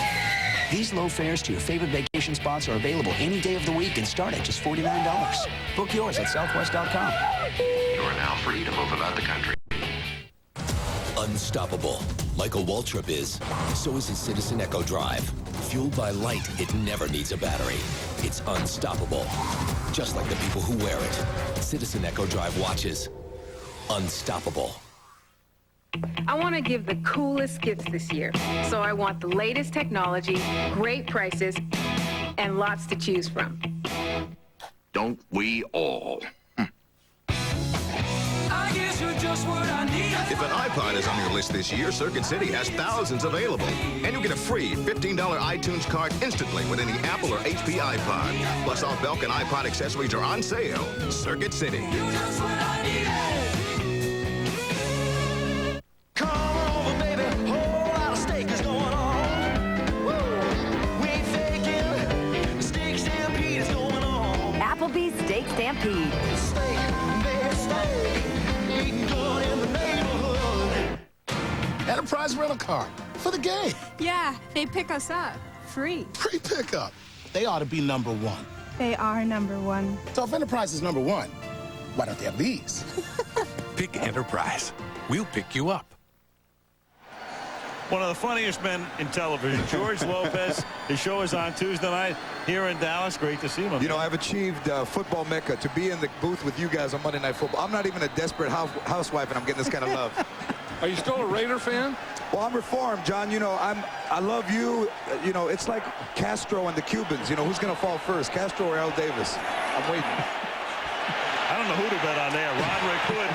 These low fares to your favorite vacation spots are available any day of the week and start at just $49. Book yours at southwest.com. You're now free to move about the country. Unstoppable. Michael Waltrip is. So is his Citizen Echo Drive. Fueled by light, it never needs a battery. It's unstoppable. Just like the people who wear it. Citizen Echo Drive watches. Unstoppable. I want to give the coolest gifts this year. So I want the latest technology, great prices, and lots to choose from. Don't we all? I guess you're just what I need. If an iPod is on your list this year, Circuit City has thousands available. And you'll get a free $15 iTunes card instantly with any Apple or HP iPod. Plus, all Belk and iPod accessories are on sale. Circuit City. You're just what I needed. Applebee's Steak Stampede. Enterprise rental car for the game. Yeah, they pick us up. Free. Free pickup. They ought to be #1. They are #1. So if Enterprise is #1, why don't they have these? Pick Enterprise. We'll pick you up. One of the funniest men in television, George Lopez. His show is on Tuesday night here in Dallas. Great to see him. You know, I've achieved football mecca to be in the booth with you guys on Monday Night Football. I'm not even a desperate housewife, and I'm getting this kind of love. Are you still a Raider fan? Well, I'm reformed, John. You know, I love you. You know, it's like Castro and the Cubans. You know, who's going to fall first, Castro or Al Davis? I'm waiting. I don't know who to bet on there. Roderick Hood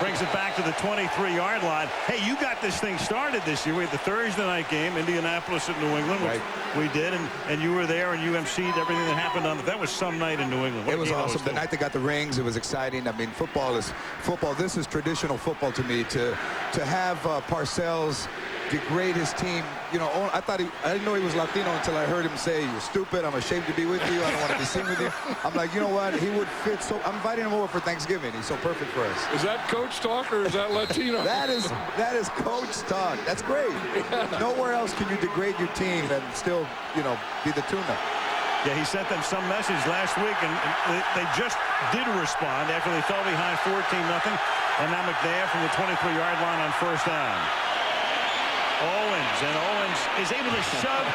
brings it back to the 23-yard line. Hey, you got this thing started this year. We had the Thursday night game, Indianapolis at New England, which we did, and you were there, and you emceed everything that happened on that was some night in New England. It was awesome. The night they got the rings, it was exciting. I mean, football is football. This is traditional football to me. To have Parcells degrade his team. You know, I didn't know he was Latino until I heard him say, "You're stupid. I'm ashamed to be with you. I don't want to be seen with you." I'm like, you know what? He would fit so. I'm inviting him over for Thanksgiving. He's so perfect for us. Is that coach talk or is that Latino? that is coach talk. That's great. Nowhere else can you degrade your team and still, you know, be the tuna. Yeah, he sent them some message last week, and they just did respond after they fell behind 14-0. And now McNabb from the 23-yard line on first down. Owens is able to shove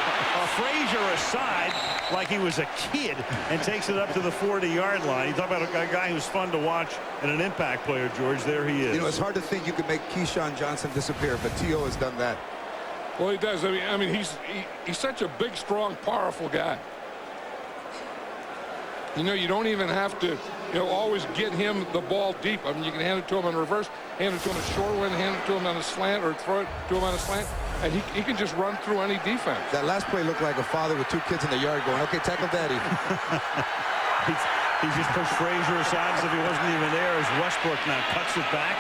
Frazier aside like he was a kid and takes it up to the 40-yard line. You talk about a guy who's fun to watch and an impact player, George. There he is. You know, it's hard to think you could make Keyshawn Johnson disappear, but T.O. has done that. Well, he does. I mean, he's such a big, strong, powerful guy. You know, you don't even have to, always get him the ball deep. I mean, you can hand it to him in reverse, hand it to him in short wind, hand it to him on a slant, or throw it to him on a slant, and he can just run through any defense. That last play looked like a father with two kids in the yard going, "Okay, tackle daddy." He just pushed Frazier aside as if he wasn't even there as Westbrook now cuts it back.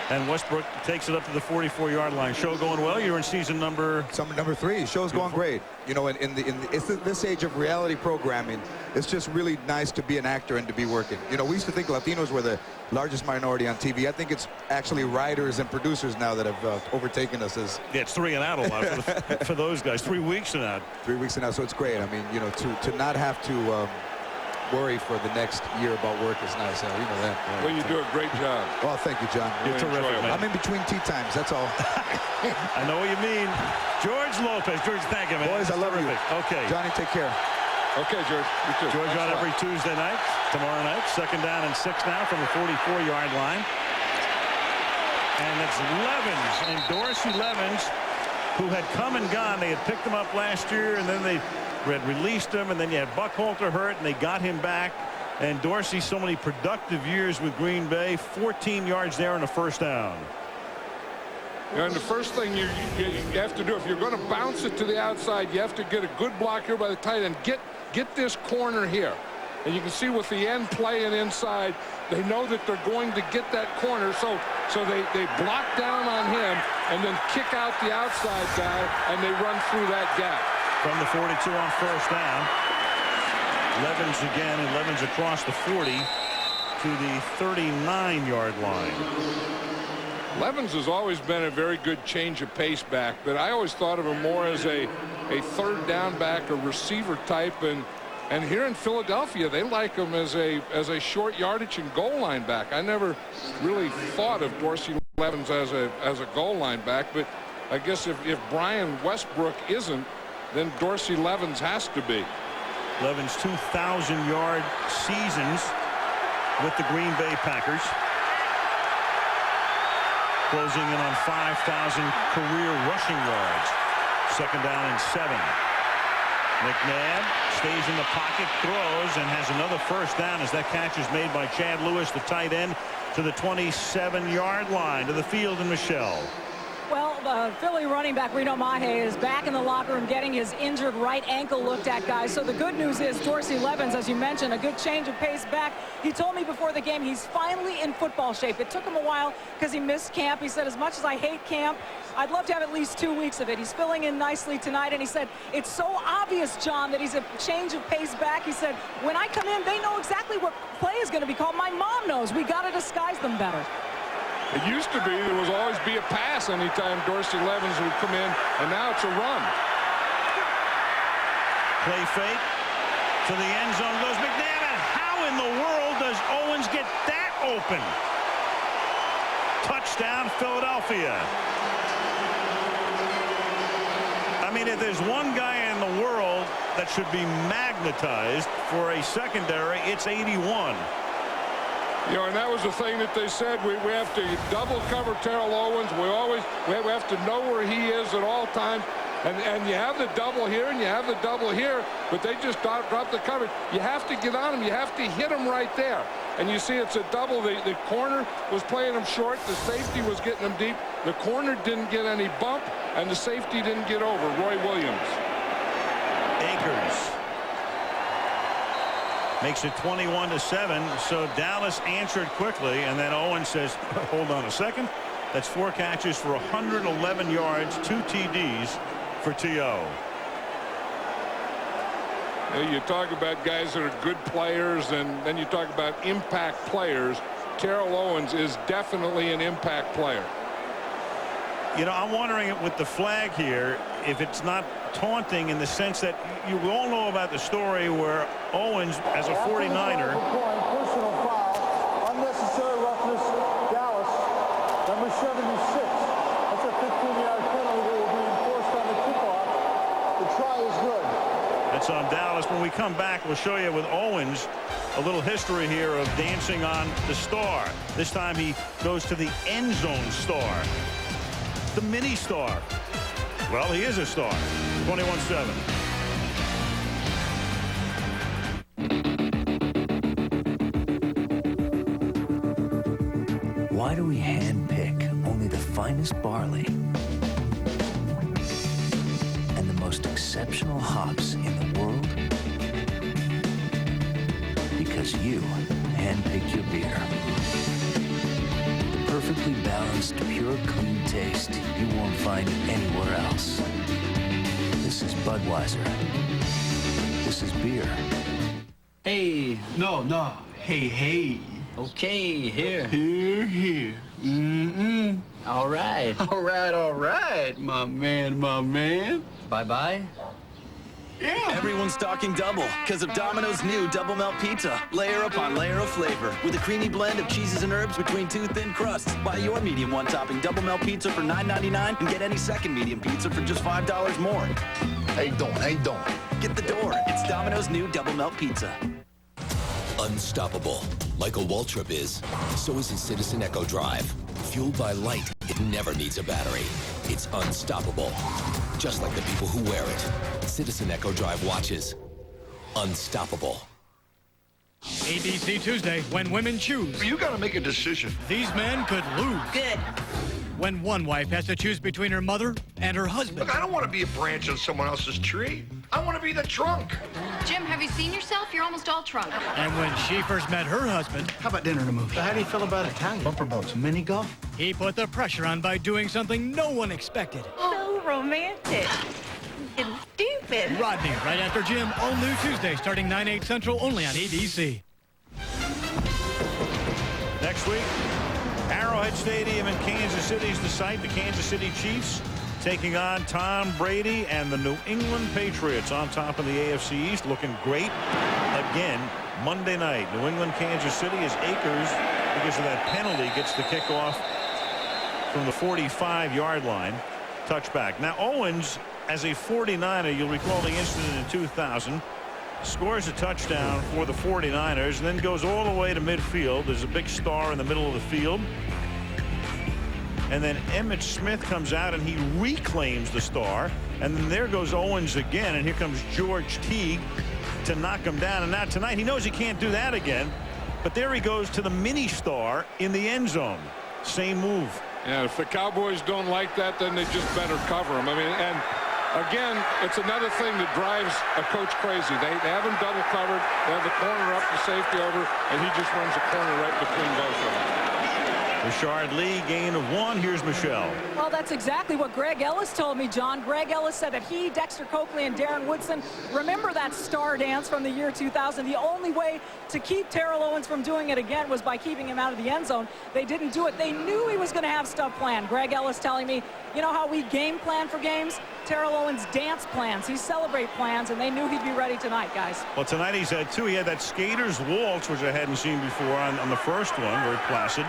And Westbrook takes it up to the 44-yard line. Show going well. You're in season number 3. Show's going great. You know, it's this age of reality programming, it's just really nice to be an actor and to be working. You know, we used to think Latinos were the largest minority on TV. I think it's actually writers and producers now that have overtaken us as. Yeah, it's 3 and out a lot for those guys. 3 weeks and out. 3 weeks and out. So it's great. I mean, you know, to not have to. Worry for the next year about work is nice. You know that. Well, you do a great job. Well, thank you, John. You're terrific, man. I'm in between tea times. That's all. I know what you mean. George Lopez. George, thank you, man. Boys, I love you. Okay. Johnny, take care. Okay, George. You too. George on every Tuesday night. Tomorrow night, 2nd down and 6 now from the 44-yard line. And it's Levens and Dorsey Levens, who had come and gone. They had picked him up last year, and then they had released him, and then you had Buckhalter hurt, and they got him back. And Dorsey, so many productive years with Green Bay, 14 yards there and a first down. And the first thing you have to do, if you're going to bounce it to the outside, you have to get a good block here by the tight end. Get this corner here. And you can see with the end playing inside, they know that they're going to get that corner. So they block down on him and then kick out the outside guy, and they run through that gap. From the 42 on first down. Levens again, and Levens across the 40 to the 39-yard line. Levens has always been a very good change of pace back, but I always thought of him more as a third down back, a receiver type, and here in Philadelphia they like him as a short yardage and goal line back. I never really thought of Dorsey Levens as a goal line back, but I guess if Brian Westbrook isn't, then Dorsey Levens has to be. Levens 2,000-yard seasons with the Green Bay Packers. Closing in on 5,000 career rushing yards. 2nd down and 7. McNabb stays in the pocket, throws, and has another first down as that catch is made by Chad Lewis, the tight end, to the 27-yard line, to the field in Michelle. Well, the Philly running back Reno Mahe is back in the locker room getting his injured right ankle looked at, guys. So the good news is Dorsey Levens, as you mentioned, a good change of pace back. He told me before the game he's finally in football shape. It took him a while because he missed camp. He said, as much as I hate camp, I'd love to have at least 2 weeks of it. He's filling in nicely tonight, and he said, it's so obvious, John, that he's a change of pace back. He said, when I come in, they know exactly what play is going to be called. My mom knows. We got to disguise them better. It used to be there was always be a pass anytime Dorsey Levens would come in, and now it's a run. Play fake to the end zone goes McNabb, and how in the world does Owens get that open? Touchdown Philadelphia. I mean, if there's one guy in the world that should be magnetized for a secondary, it's 81. You know, and that was the thing that they said. We have to double cover Terrell Owens. We have to know where he is at all times. And you have the double here and you have the double here, but they just drop the coverage. You have to get on him. You have to hit him right there. And you see it's a double. The corner was playing him short. The safety was getting him deep. The corner didn't get any bump, and the safety didn't get over. Roy Williams. Akers makes it 21-7. So Dallas answered quickly, and then Owens says, hold on a second. That's 4 catches for 111 yards, 2 TDs for T.O. You talk about guys that are good players, and then you talk about impact players. Terrell Owens is definitely an impact player. You know, I'm wondering with the flag here if it's not taunting in the sense that you all know about the story where Owens, as a 49er, personal foul, unnecessary roughness, Dallas, number 76. That's a 15-yard penalty that will be enforced on the kickoff. The try is good. That's on Dallas. When we come back, we'll show you with Owens a little history here of dancing on the star. This time he goes to the end zone star. The mini star. Well, he is a star. 21-7. Why do we handpick only the finest barley and the most exceptional hops in the world? Because you handpick your beer. The perfectly balanced, pure, clean taste you won't find anywhere else. This is Budweiser. This is beer. Hey, no. Hey. Okay, here. Here. All right. All right. My man. Bye-bye. Yeah. Everyone's talking double because of Domino's new double melt pizza. Layer upon layer of flavor with a creamy blend of cheeses and herbs between 2 thin crusts. Buy your medium one topping double melt pizza for $9.99 and get any second medium pizza for just $5 more. How you doing? Get the door. It's Domino's new double melt pizza. Unstoppable. Like a Waltrip is, so is his Citizen Echo Drive. Fueled by light, it never needs a battery. It's unstoppable. Just like the people who wear it. Citizen Echo Drive watches. Unstoppable. ABC Tuesday, when women choose. You gotta make a decision. These men could lose. Good. When one wife has to choose between her mother and her husband. Look, I don't want to be a branch on someone else's tree. I want to be the trunk. Jim, have you seen yourself? You're almost all trunk. And when she first met her husband. How about dinner and a movie? So how do you feel about Italian? Bumper boats, mini golf? He put the pressure on by doing something no one expected. So romantic. And stupid. Rodney, right after Jim, all new Tuesday, starting 9/8 Central, only on ABC. Next week, Arrowhead Stadium in Kansas City is the site. The Kansas City Chiefs taking on Tom Brady and the New England Patriots on top of the AFC East, looking great again Monday night. New England, Kansas City, as Akers, because of that penalty, gets the kickoff from the 45-yard line. Touchback. Now Owens, as a 49er, you'll recall the incident in 2000, scores a touchdown for the 49ers and then goes all the way to midfield. There's a big star in the middle of the field. And then Emmitt Smith comes out and he reclaims the star. And then there goes Owens again. And here comes George Teague to knock him down. And now tonight he knows he can't do that again. But there he goes to the mini star in the end zone. Same move. Yeah, if the Cowboys don't like that, then they just better cover him. I mean, and again, it's another thing that drives a coach crazy. They have him double covered. They have the corner up, the safety over, and he just runs a corner right between both of them. Richard Lee, gain of 1. Here's Michelle. Well, that's exactly what Greg Ellis told me, John. Greg Ellis said that he, Dexter Coakley, and Darren Woodson remember that star dance from the year 2000. The only way to keep Terrell Owens from doing it again was by keeping him out of the end zone. They didn't do it. They knew he was going to have stuff planned. Greg Ellis telling me, you know how we game plan for games? Terrell Owens dance plans. He celebrate plans, and they knew he'd be ready tonight, guys. Well, tonight he's had 2. He had that skater's waltz, which I hadn't seen before on the first one, very placid.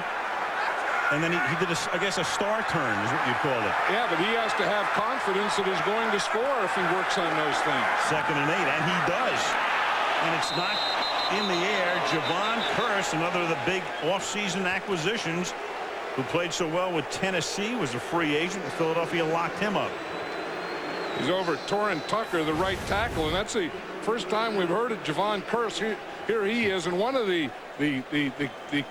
And then he did, I guess, a star turn is what you'd call it. Yeah, but he has to have confidence that he's going to score if he works on those things. 2nd and 8, and he does. And it's not in the air. Javon Curse, another of the big offseason acquisitions, who played so well with Tennessee, was a free agent. Philadelphia locked him up. He's over Torrin Tucker, the right tackle, and that's the first time we've heard of Javon Curse. Here he is, and one of the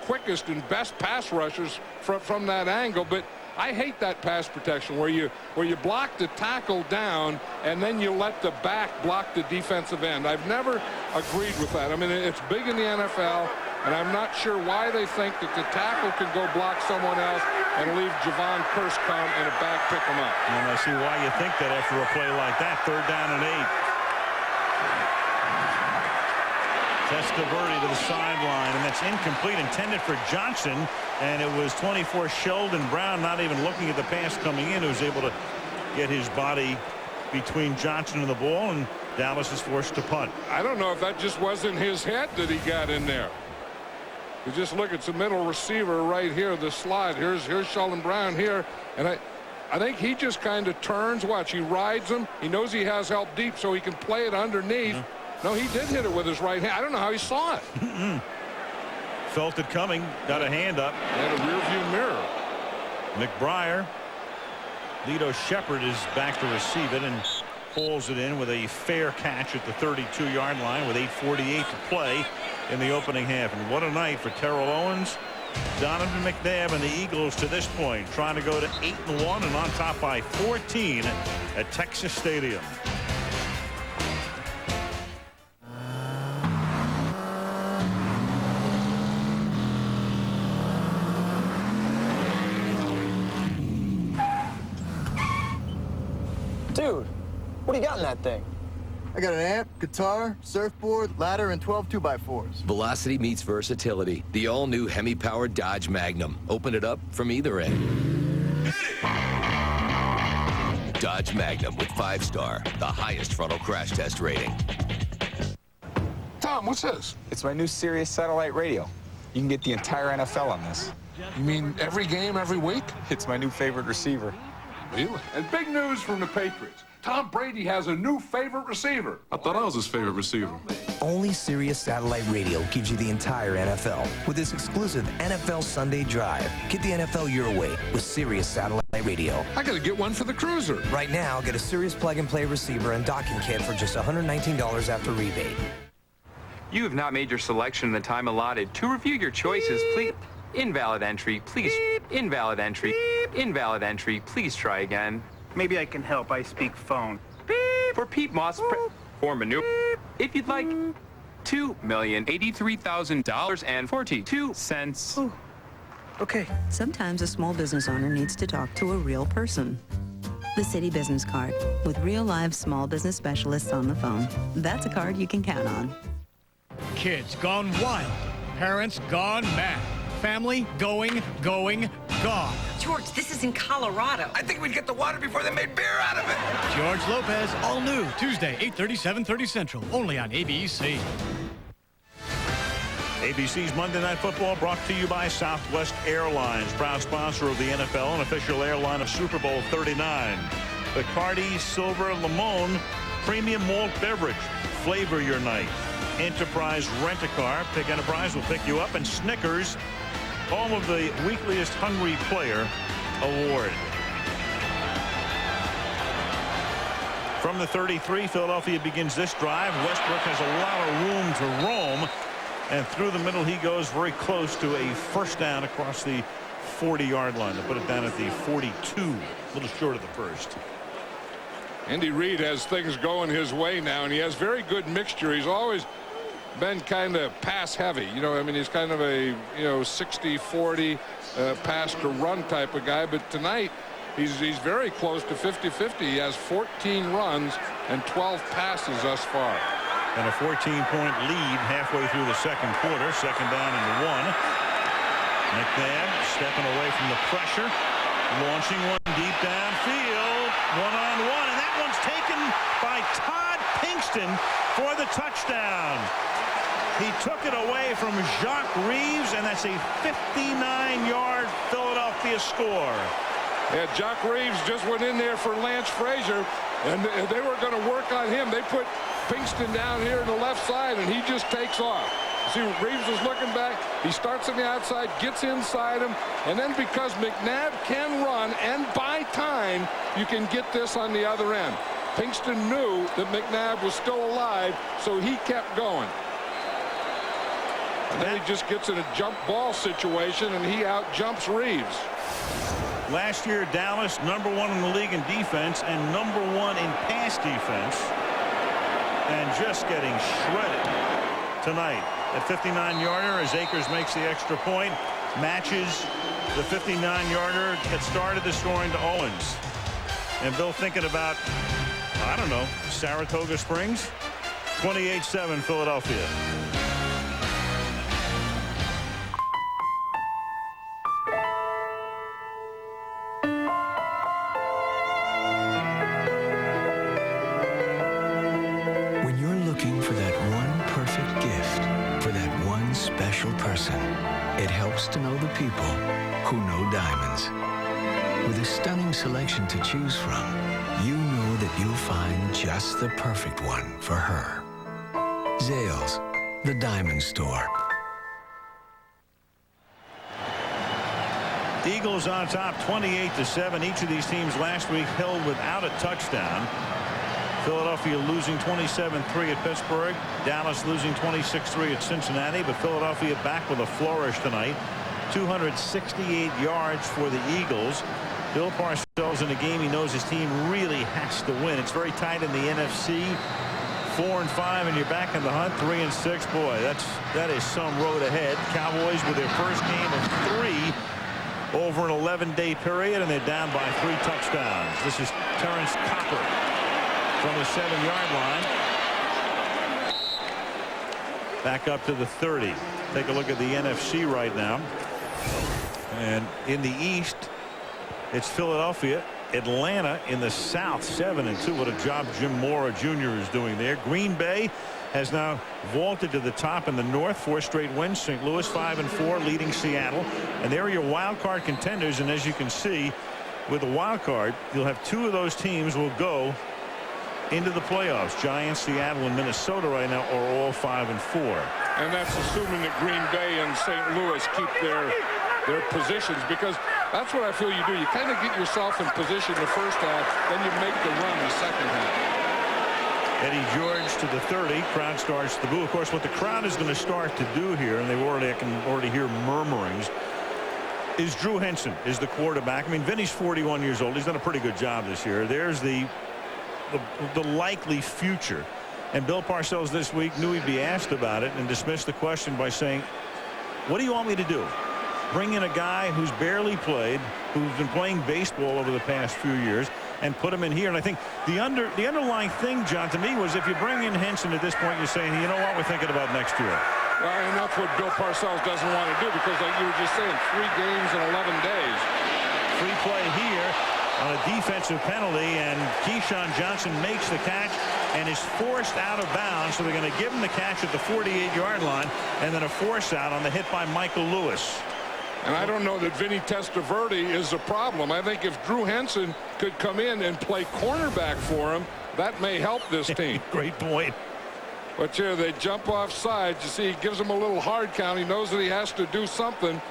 quickest and best pass rushers from that angle. But I hate that pass protection where you block the tackle down and then you let the back block the defensive end. I've never agreed with that. I mean, it's big in the NFL. and I'm not sure why they think that the tackle can go block someone else and leave Javon Curse come and a back pick him up. And I see why you think that after a play like that. 3rd down and 8. Testaverde to the sideline, and that's incomplete, intended for Johnson, and it was 24 Sheldon Brown, not even looking at the pass coming in, who was able to get his body between Johnson and the ball, and Dallas is forced to punt. I don't know if that just wasn't his head that he got in there. You just look at the middle receiver right here, the slot. Here's Sheldon Brown here, and I think he just kind of turns. Watch, he rides him. He knows he has help deep, so he can play it underneath. Yeah. No, he did hit it with his right hand. I don't know how he saw it. Felt it coming, got a hand up. And a rear view mirror. McBriar. Lito Shepard is back to receive it and pulls it in with a fair catch at the 32-yard line with 8:48 to play in the opening half. And what a night for Terrell Owens, Donovan, McNabb, and the Eagles to this point, trying to go to 8-1 and on top by 14 at Texas Stadium. Dude, what do you got in that thing? I got an amp, guitar, surfboard, ladder, and 12 2x4s. Velocity meets versatility. The all-new Hemi-powered Dodge Magnum. Open it up from either end. Dodge Magnum with 5-star, the highest frontal crash test rating. Tom, what's this? It's my new Sirius satellite radio. You can get the entire NFL on this. You mean every game, every week? It's my new favorite receiver. Really? And big news from the Patriots. Tom Brady has a new favorite receiver. I thought I was his favorite receiver. Only Sirius Satellite Radio gives you the entire NFL with this exclusive NFL Sunday Drive. Get the NFL your way with Sirius Satellite Radio. I gotta get one for the Cruiser. Right now, get a Sirius plug-and-play receiver and docking kit for just $119 after rebate. You have not made your selection in the time allotted. To review your choices, please... Invalid entry, please. Invalid entry. Invalid entry. Please try again. Maybe I can help. I speak phone. For Pete Moss for maneuver. If you'd like $2,083,000.42. Oh, okay. Sometimes a small business owner needs to talk to a real person. The City Business Card with real live small business specialists on the phone. That's a card you can count on. Kids gone wild. Parents gone mad. Family going, gone. George, this is in Colorado. I think we'd get the water before they made beer out of it. George Lopez, all new, Tuesday, 8:30, 7:30 Central, only on ABC. ABC's Monday Night Football brought to you by Southwest Airlines, proud sponsor of the NFL and official airline of Super Bowl 39. Bacardi Silver Limon Premium Malt Beverage. Flavor your night. Enterprise Rent-A-Car. Pick Enterprise, will pick you up. And Snickers, home of the Weekliest Hungry Player Award. From the 33, Philadelphia begins this drive. Westbrook has a lot of room to roam. And through the middle, he goes very close to a first down across the 40-yard line. To put it down at the 42, a little short of the first. Andy Reid has things going his way now, and he has very good mixture. He's always been kind of pass heavy. You know, I mean, he's kind of a, 60-40 pass to run type of guy. But tonight, he's very close to 50-50. He has 14 runs and 12 passes thus far. And a 14-point lead halfway through the second quarter. Second down and 1. McNabb stepping away from the pressure. Launching one deep downfield. One-on-one. And that one's taken by Todd Pinkston for the touchdown. He took it away from Jacques Reeves, and that's a 59-yard Philadelphia score. Yeah, Jacques Reeves just went in there for Lance Frazier, and they were going to work on him. They put Pinkston down here on the left side, and he just takes off. See, Reeves was looking back. He starts on the outside, gets inside him, and then because McNabb can run and buy time, you can get this on the other end. Pinkston knew that McNabb was still alive, so he kept going. And then he just gets in a jump ball situation, and he out jumps Reeves. Last year, Dallas #1 in the league in defense and #1 in pass defense, and just getting shredded tonight. at 59-yarder as Akers makes the extra point, matches the 59-yarder that started the scoring to Owens. And Bill thinking about, I don't know, Saratoga Springs. 28-7 Philadelphia. When you're looking for that one perfect gift for that one special person, it helps to know the people who know diamonds. With a stunning selection to choose from, you know that you'll find just the perfect one for her. Zales, the diamond store. Eagles on top 28-7. Each of these teams last week held without a touchdown. Philadelphia losing 27-3 at Pittsburgh. Dallas losing 26-3 at Cincinnati. But Philadelphia back with a flourish tonight. 268 yards for the Eagles. Bill Parcells in a game he knows his team really has to win. It's very tight in the NFC. 4-5 and you're back in the hunt. 3-6. Boy, that is some road ahead. Cowboys with their first game of 3 over an 11-day period, and they're down by 3 touchdowns. This is Terrence Copper from the 7-yard line. Back up to the 30. Take a look at the NFC right now. And in the East, it's Philadelphia. Atlanta in the South, 7-2. What a job Jim Mora Jr. is doing there. Green Bay has now vaulted to the top in the North. 4 straight wins. St. Louis 5-4, leading Seattle. And there are your wild card contenders. And as you can see, with the wild card, you'll have 2 of those teams will go into the playoffs. Giants, Seattle, and Minnesota right now are all 5-4. And that's assuming that Green Bay and St. Louis keep their positions, because that's what I feel you do. You kind of get yourself in position the first half, then you make the run the second half. Eddie George to the 30. Crowd starts to boo. Of course, what the crowd is going to start to do here, and I can already hear murmurings, is Drew Henson is the quarterback. I mean, Vinny's 41 years old. He's done a pretty good job this year. There's the likely future. And Bill Parcells this week knew he'd be asked about it and dismissed the question by saying, what do you want me to do? Bring in a guy who's barely played, who's been playing baseball over the past few years, and put him in here. And I think the underlying thing, John, to me, was if you bring in Henson at this point, you're saying, you know what, we're thinking about next year. Well, and that's what Bill Parcells doesn't want to do, because like you were just saying, 3 games in 11 days. Free play here on a defensive penalty, and Keyshawn Johnson makes the catch and is forced out of bounds. So they're going to give him the catch at the 48-yard line, and then a force out on the hit by Michael Lewis. And I don't know that Vinny Testaverde is a problem. I think if Drew Henson could come in and play cornerback for him, that may help this team. Great point. But here they jump off sides. You see, he gives him a little hard count. He knows that he has to do something.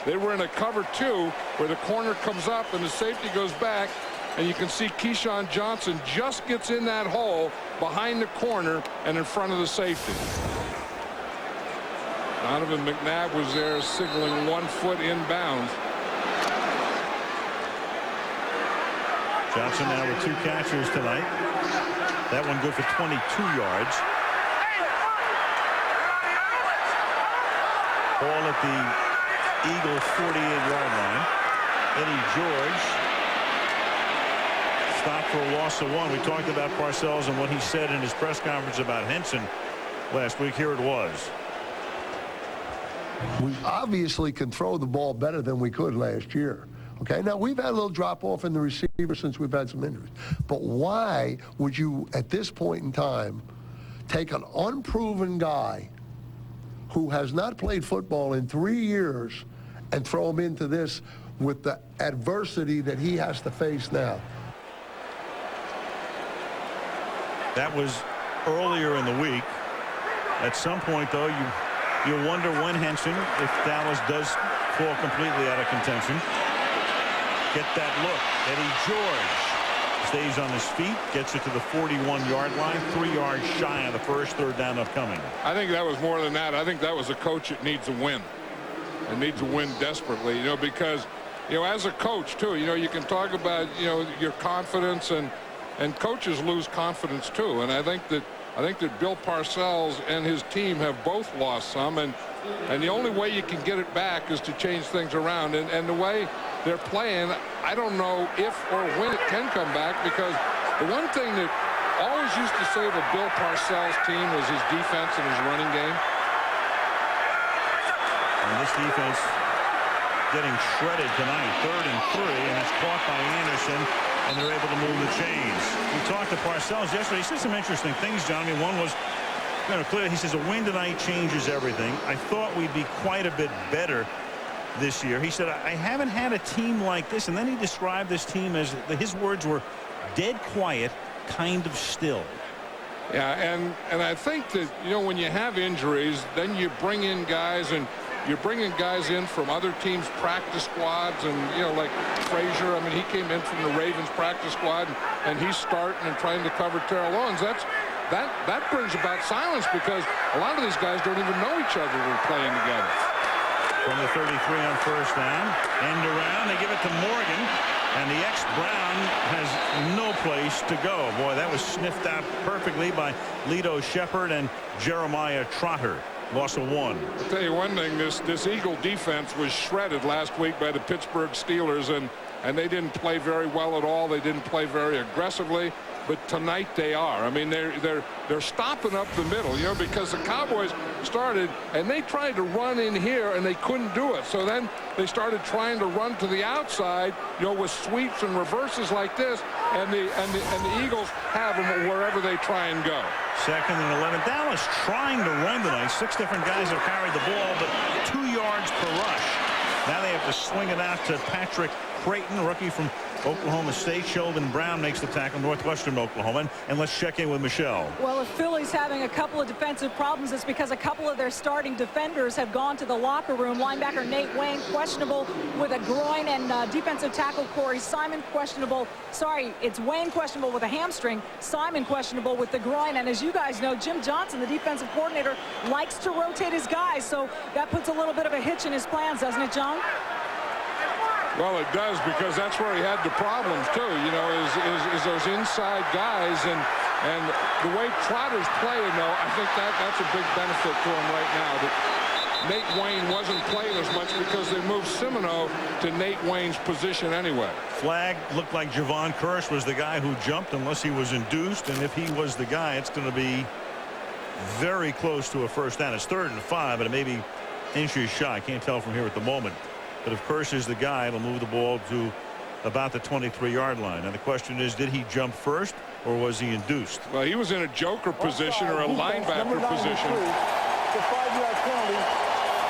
They were in a cover 2 where the corner comes up and the safety goes back. And you can see Keyshawn Johnson just gets in that hole behind the corner and in front of the safety. Donovan McNabb was there signaling 1 foot inbounds. Johnson now with 2 catchers tonight. That one good for 22 yards. Ball at the Eagles 48-yard line. Eddie George stopped for a loss of 1. We talked about Parcells and what he said in his press conference about Henson last week. Here it was. We obviously can throw the ball better than we could last year. Okay, now we've had a little drop off in the receiver since we've had some injuries. But why would you, at this point in time, take an unproven guy who has not played football in 3 years and throw him into this with the adversity that he has to face now? That was earlier in the week. At some point, though, you wonder when Henson, if Dallas does fall completely out of contention, get that look. Eddie George stays on his feet, gets it to the 41-yard line, 3 yards shy of the first. 3rd down upcoming. I think that was more than that. I think that was a coach that needs a win. It needs a win desperately, because, as a coach, too, you can talk about, your confidence, and coaches lose confidence, too. And I think that I think that Bill Parcells and his team have both lost some, and the only way you can get it back is to change things around. And the way they're playing, I don't know if or when it can come back, because the one thing that always used to save a Bill Parcells team was his defense and his running game. And this defense getting shredded tonight. 3rd and 3, and it's caught by Anderson, and they're able to move the chains. We talked to Parcells yesterday. He said some interesting things, John. I mean, one was clear. He says a win tonight changes everything. I thought we'd be quite a bit better this year. He said, I haven't had a team like this. And then he described this team as, his words were, dead quiet, kind of still. Yeah, and I think that, when you have injuries, then you bring in guys, and you're bringing guys in from other teams' practice squads, and like Frazier. I mean, he came in from the Ravens practice squad, and he's starting and trying to cover Terrell Owens. That brings about silence, because a lot of these guys don't even know each other when they're playing together. From the 33 on 1st down, end around, they give it to Morgan, and the ex-Brown has no place to go. Boy, that was sniffed out perfectly by Lito Shepherd and Jeremiah Trotter. Loss of 1. I'll tell you one thing, this Eagle defense was shredded last week by the Pittsburgh Steelers, and they didn't play very well at all. They didn't play very aggressively, but tonight they are. I mean, they're stopping up the middle, because the Cowboys started, and they tried to run in here, and they couldn't do it. So then they started trying to run to the outside, with sweeps and reverses like this, and the Eagles have them wherever they try and go. 2nd and 11. Dallas trying to run tonight. 6 different guys have carried the ball, but 2 yards per rush. Now they have to swing it out to Patrick Creighton, rookie from Oklahoma State. Sheldon Brown makes the tackle, Northwestern Oklahoma. And let's check in with Michelle. Well, if Philly's having a couple of defensive problems, it's because a couple of their starting defenders have gone to the locker room. Linebacker Nate Wayne questionable with a groin, and defensive tackle Corey Simon questionable. Sorry, it's Wayne questionable with a hamstring, Simon questionable with the groin. And as you guys know, Jim Johnson, the defensive coordinator, likes to rotate his guys, so that puts a little bit of a hitch in his plans, doesn't it, John? Well, it does, because that's where he had the problems too, is those inside guys, and the way Trotter's playing, though, I think that's a big benefit to him right now, that Nate Wayne wasn't playing as much because they moved Semino to Nate Wayne's position anyway. Flag looked like Javon Curse was the guy who jumped, unless he was induced, and if he was the guy, it's going to be very close to a 1st down. It's 3rd and 5, but it may be inches shy. I can't tell from here at the moment. But if Curse is the guy, it'll move the ball to about the 23-yard line. And the question is, did he jump first, or was he induced? Well, he was in a joker position or a linebacker position. The 5-yard penalty.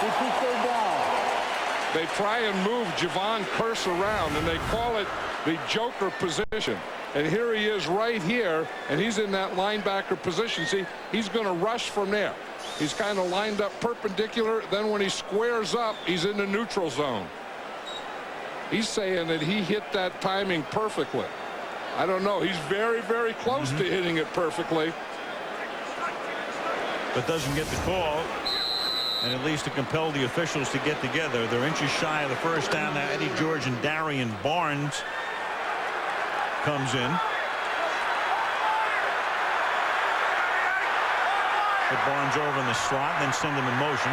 Repeat 3rd down. They try and move Javon Curse around, and they call it the joker position. And here he is right here, and he's in that linebacker position. See, he's going to rush from there. He's kind of lined up perpendicular. Then when he squares up, he's in the neutral zone. He's saying that he hit that timing perfectly. I don't know. He's very, very close to hitting it perfectly. But doesn't get the call. And at least to compel the officials to get together. They're inches shy of the 1st down. Now Eddie George and Darian Barnes comes in. Put Barnes over in the slot, then send him in motion.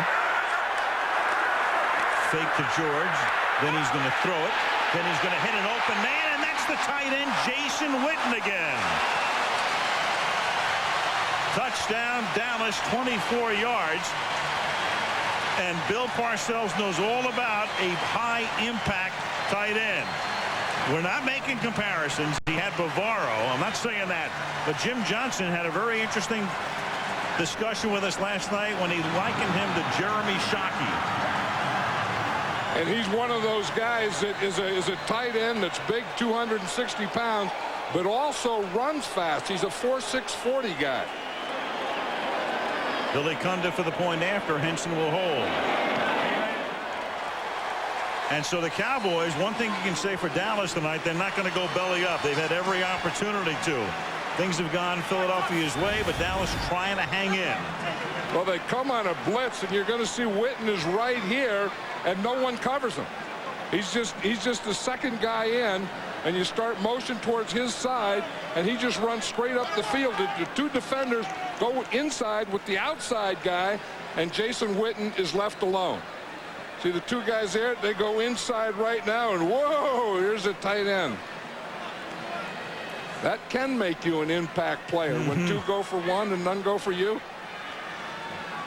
Fake to George. Then he's going to throw it. Then he's going to hit an open man, and that's the tight end, Jason Witten again. Touchdown, Dallas, 24 yards. And Bill Parcells knows all about a high-impact tight end. We're not making comparisons. He had Bavaro. I'm not saying that. But Jim Johnson had a very interesting discussion with us last night when he likened him to Jeremy Shockey. And he's one of those guys that is a tight end that's big, 260 pounds, but also runs fast. He's a 4.6 40 guy. Billy Cundiff for the point after. Henson will hold. And so the Cowboys, one thing you can say for Dallas tonight, they're not going to go belly up. They've had every opportunity to. Things have gone Philadelphia's way, but Dallas trying to hang in. Well, they come on a blitz, and you're going to see Witten is right here, and no one covers him. He's just the second guy in, and you start motion towards his side, and he just runs straight up the field. The 2 defenders go inside with the outside guy, and Jason Witten is left alone. See the two guys there? They go inside right now, and whoa, here's a tight end. That can make you an impact player when two go for one and none go for you.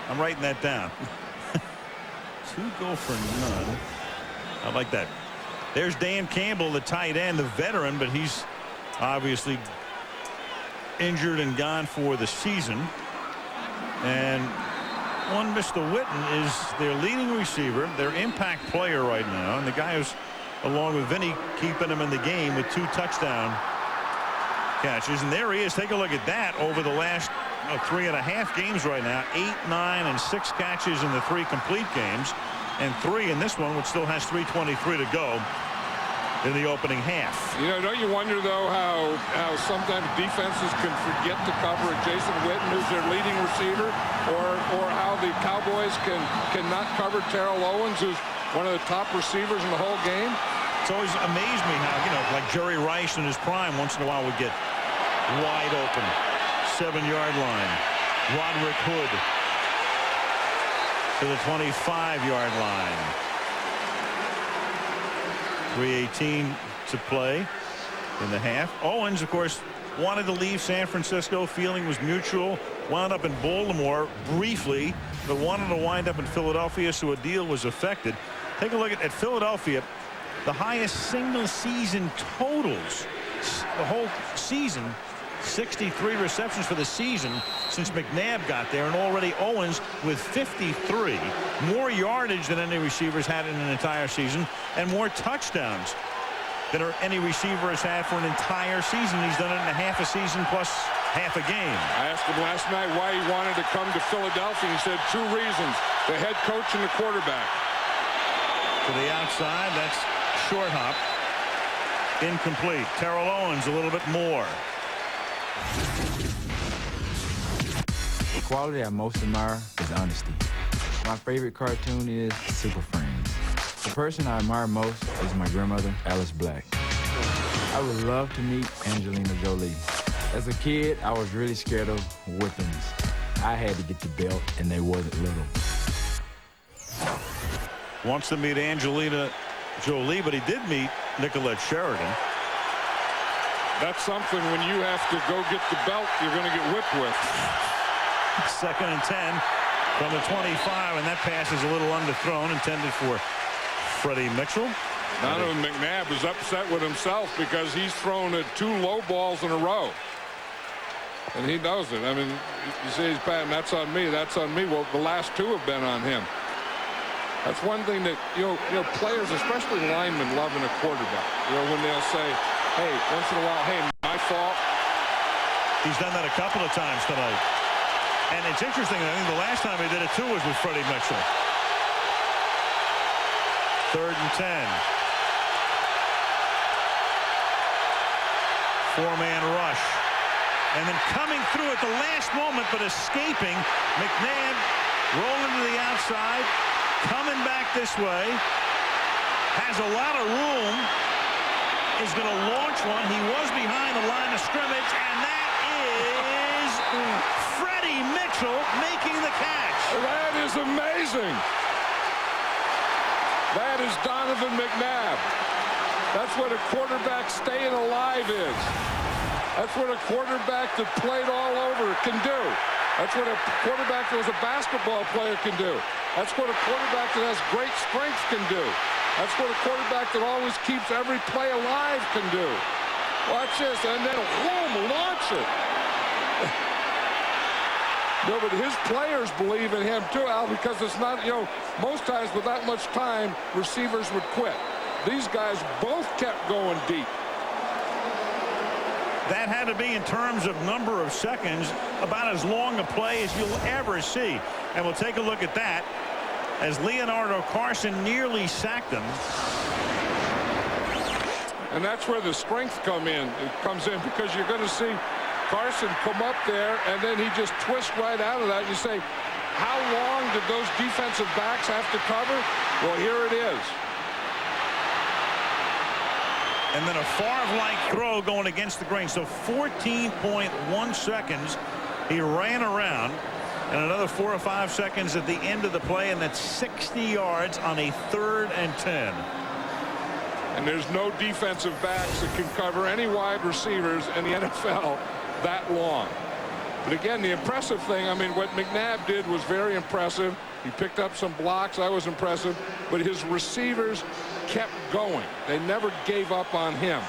I'm writing that down. Two go for none. I like that. There's Dan Campbell, the tight end, the veteran, but he's obviously injured and gone for the season. And one Mr. Witten is their leading receiver, their impact player right now, and the guy who's, along with Vinny, keeping him in the game with 2 touchdown catches. And there he is. Take a look at that over the last 3.5 games right now. 8, 9, and 6 catches in the 3 complete games, and 3 in this one, which still has 3:23 to go in the opening half. You know, don't you wonder, though, how sometimes defenses can forget to cover a Jason Witten, who's their leading receiver, or how the Cowboys cannot cover Terrell Owens, who's one of the top receivers in the whole game? It's always amazed me how, you know, like Jerry Rice in his prime once in a while would get wide open. 7-yard line. Roderick Hood to the 25-yard line. 3:18 to play in the half. Owens, of course, wanted to leave San Francisco. Feeling was mutual. Wound up in Baltimore briefly, but wanted to wind up in Philadelphia, so a deal was effected. Take a look at Philadelphia. The highest single season totals the whole season. 63 receptions for the season since McNabb got there, and already Owens with 53. More yardage than any receivers had in an entire season, and more touchdowns than any receiver has had for an entire season. He's done it in a half a season plus half a game. I asked him last night why he wanted to come to Philadelphia. He said 2 reasons: the head coach and the quarterback. To the outside, that's short hop. Incomplete. Terrell Owens a little bit more. The quality I most admire is honesty. My favorite cartoon is Super Friends. The person I admire most is my grandmother, Alice Black. I would love to meet Angelina Jolie. As a kid, I was really scared of whippings. I had to get the belt, and they wasn't little. Wants to meet Angelina Jolie, but he did meet Nicolette Sheridan. That's something when you have to go get the belt you're going to get whipped with. 2nd and 10 from the 25, and that pass is a little underthrown, intended for Freddie Mitchell. Donovan McNabb is upset with himself because he's thrown 2 low balls in a row. And he knows it. I mean, you say he's bad, and that's on me, that's on me. Well, the last 2 have been on him. That's one thing that, you know, players, especially linemen, love in a quarterback. You know, when they'll say, hey, once in a while, hey, my fault. He's done that a couple of times tonight. And it's interesting, I think the last time he did it too was with Freddie Mitchell. 3rd and 10. 4-man rush. And then coming through at the last moment, but escaping, McNabb rolling to the outside, coming back this way, has a lot of room, is going to launch one. He was behind the line of scrimmage, and that is Freddie Mitchell making the catch. That is amazing. That is Donovan McNabb. That's what a quarterback staying alive is. That's what a quarterback that played all over can do. That's what a quarterback that was a basketball player can do. That's what a quarterback that has great strength can do. That's what a quarterback that always keeps every play alive can do. Watch this, and then boom, launch it. No, but his players believe in him too, Al, because it's not, you know, most times with that much time, receivers would quit. These guys both kept going deep. That had to be, in terms of number of seconds, about as long a play as you'll ever see. And we'll take a look at that as Leonardo Carson nearly sacked him. And that's where the strength comes in, because you're going to see Carson come up there, and then he just twists right out of that. You say, how long did those defensive backs have to cover? Well, here it is. And then a Favre-like throw going against the grain. So 14.1 seconds He ran around, and another 4 or 5 seconds at the end of the play, and that's 60 yards on a 3rd and 10. And there's no defensive backs that can cover any wide receivers in the NFL that long. But again, the impressive thing, I mean, what McNabb did was very impressive. He picked up some blocks. That was impressive. But his receivers kept going. They never gave up on him.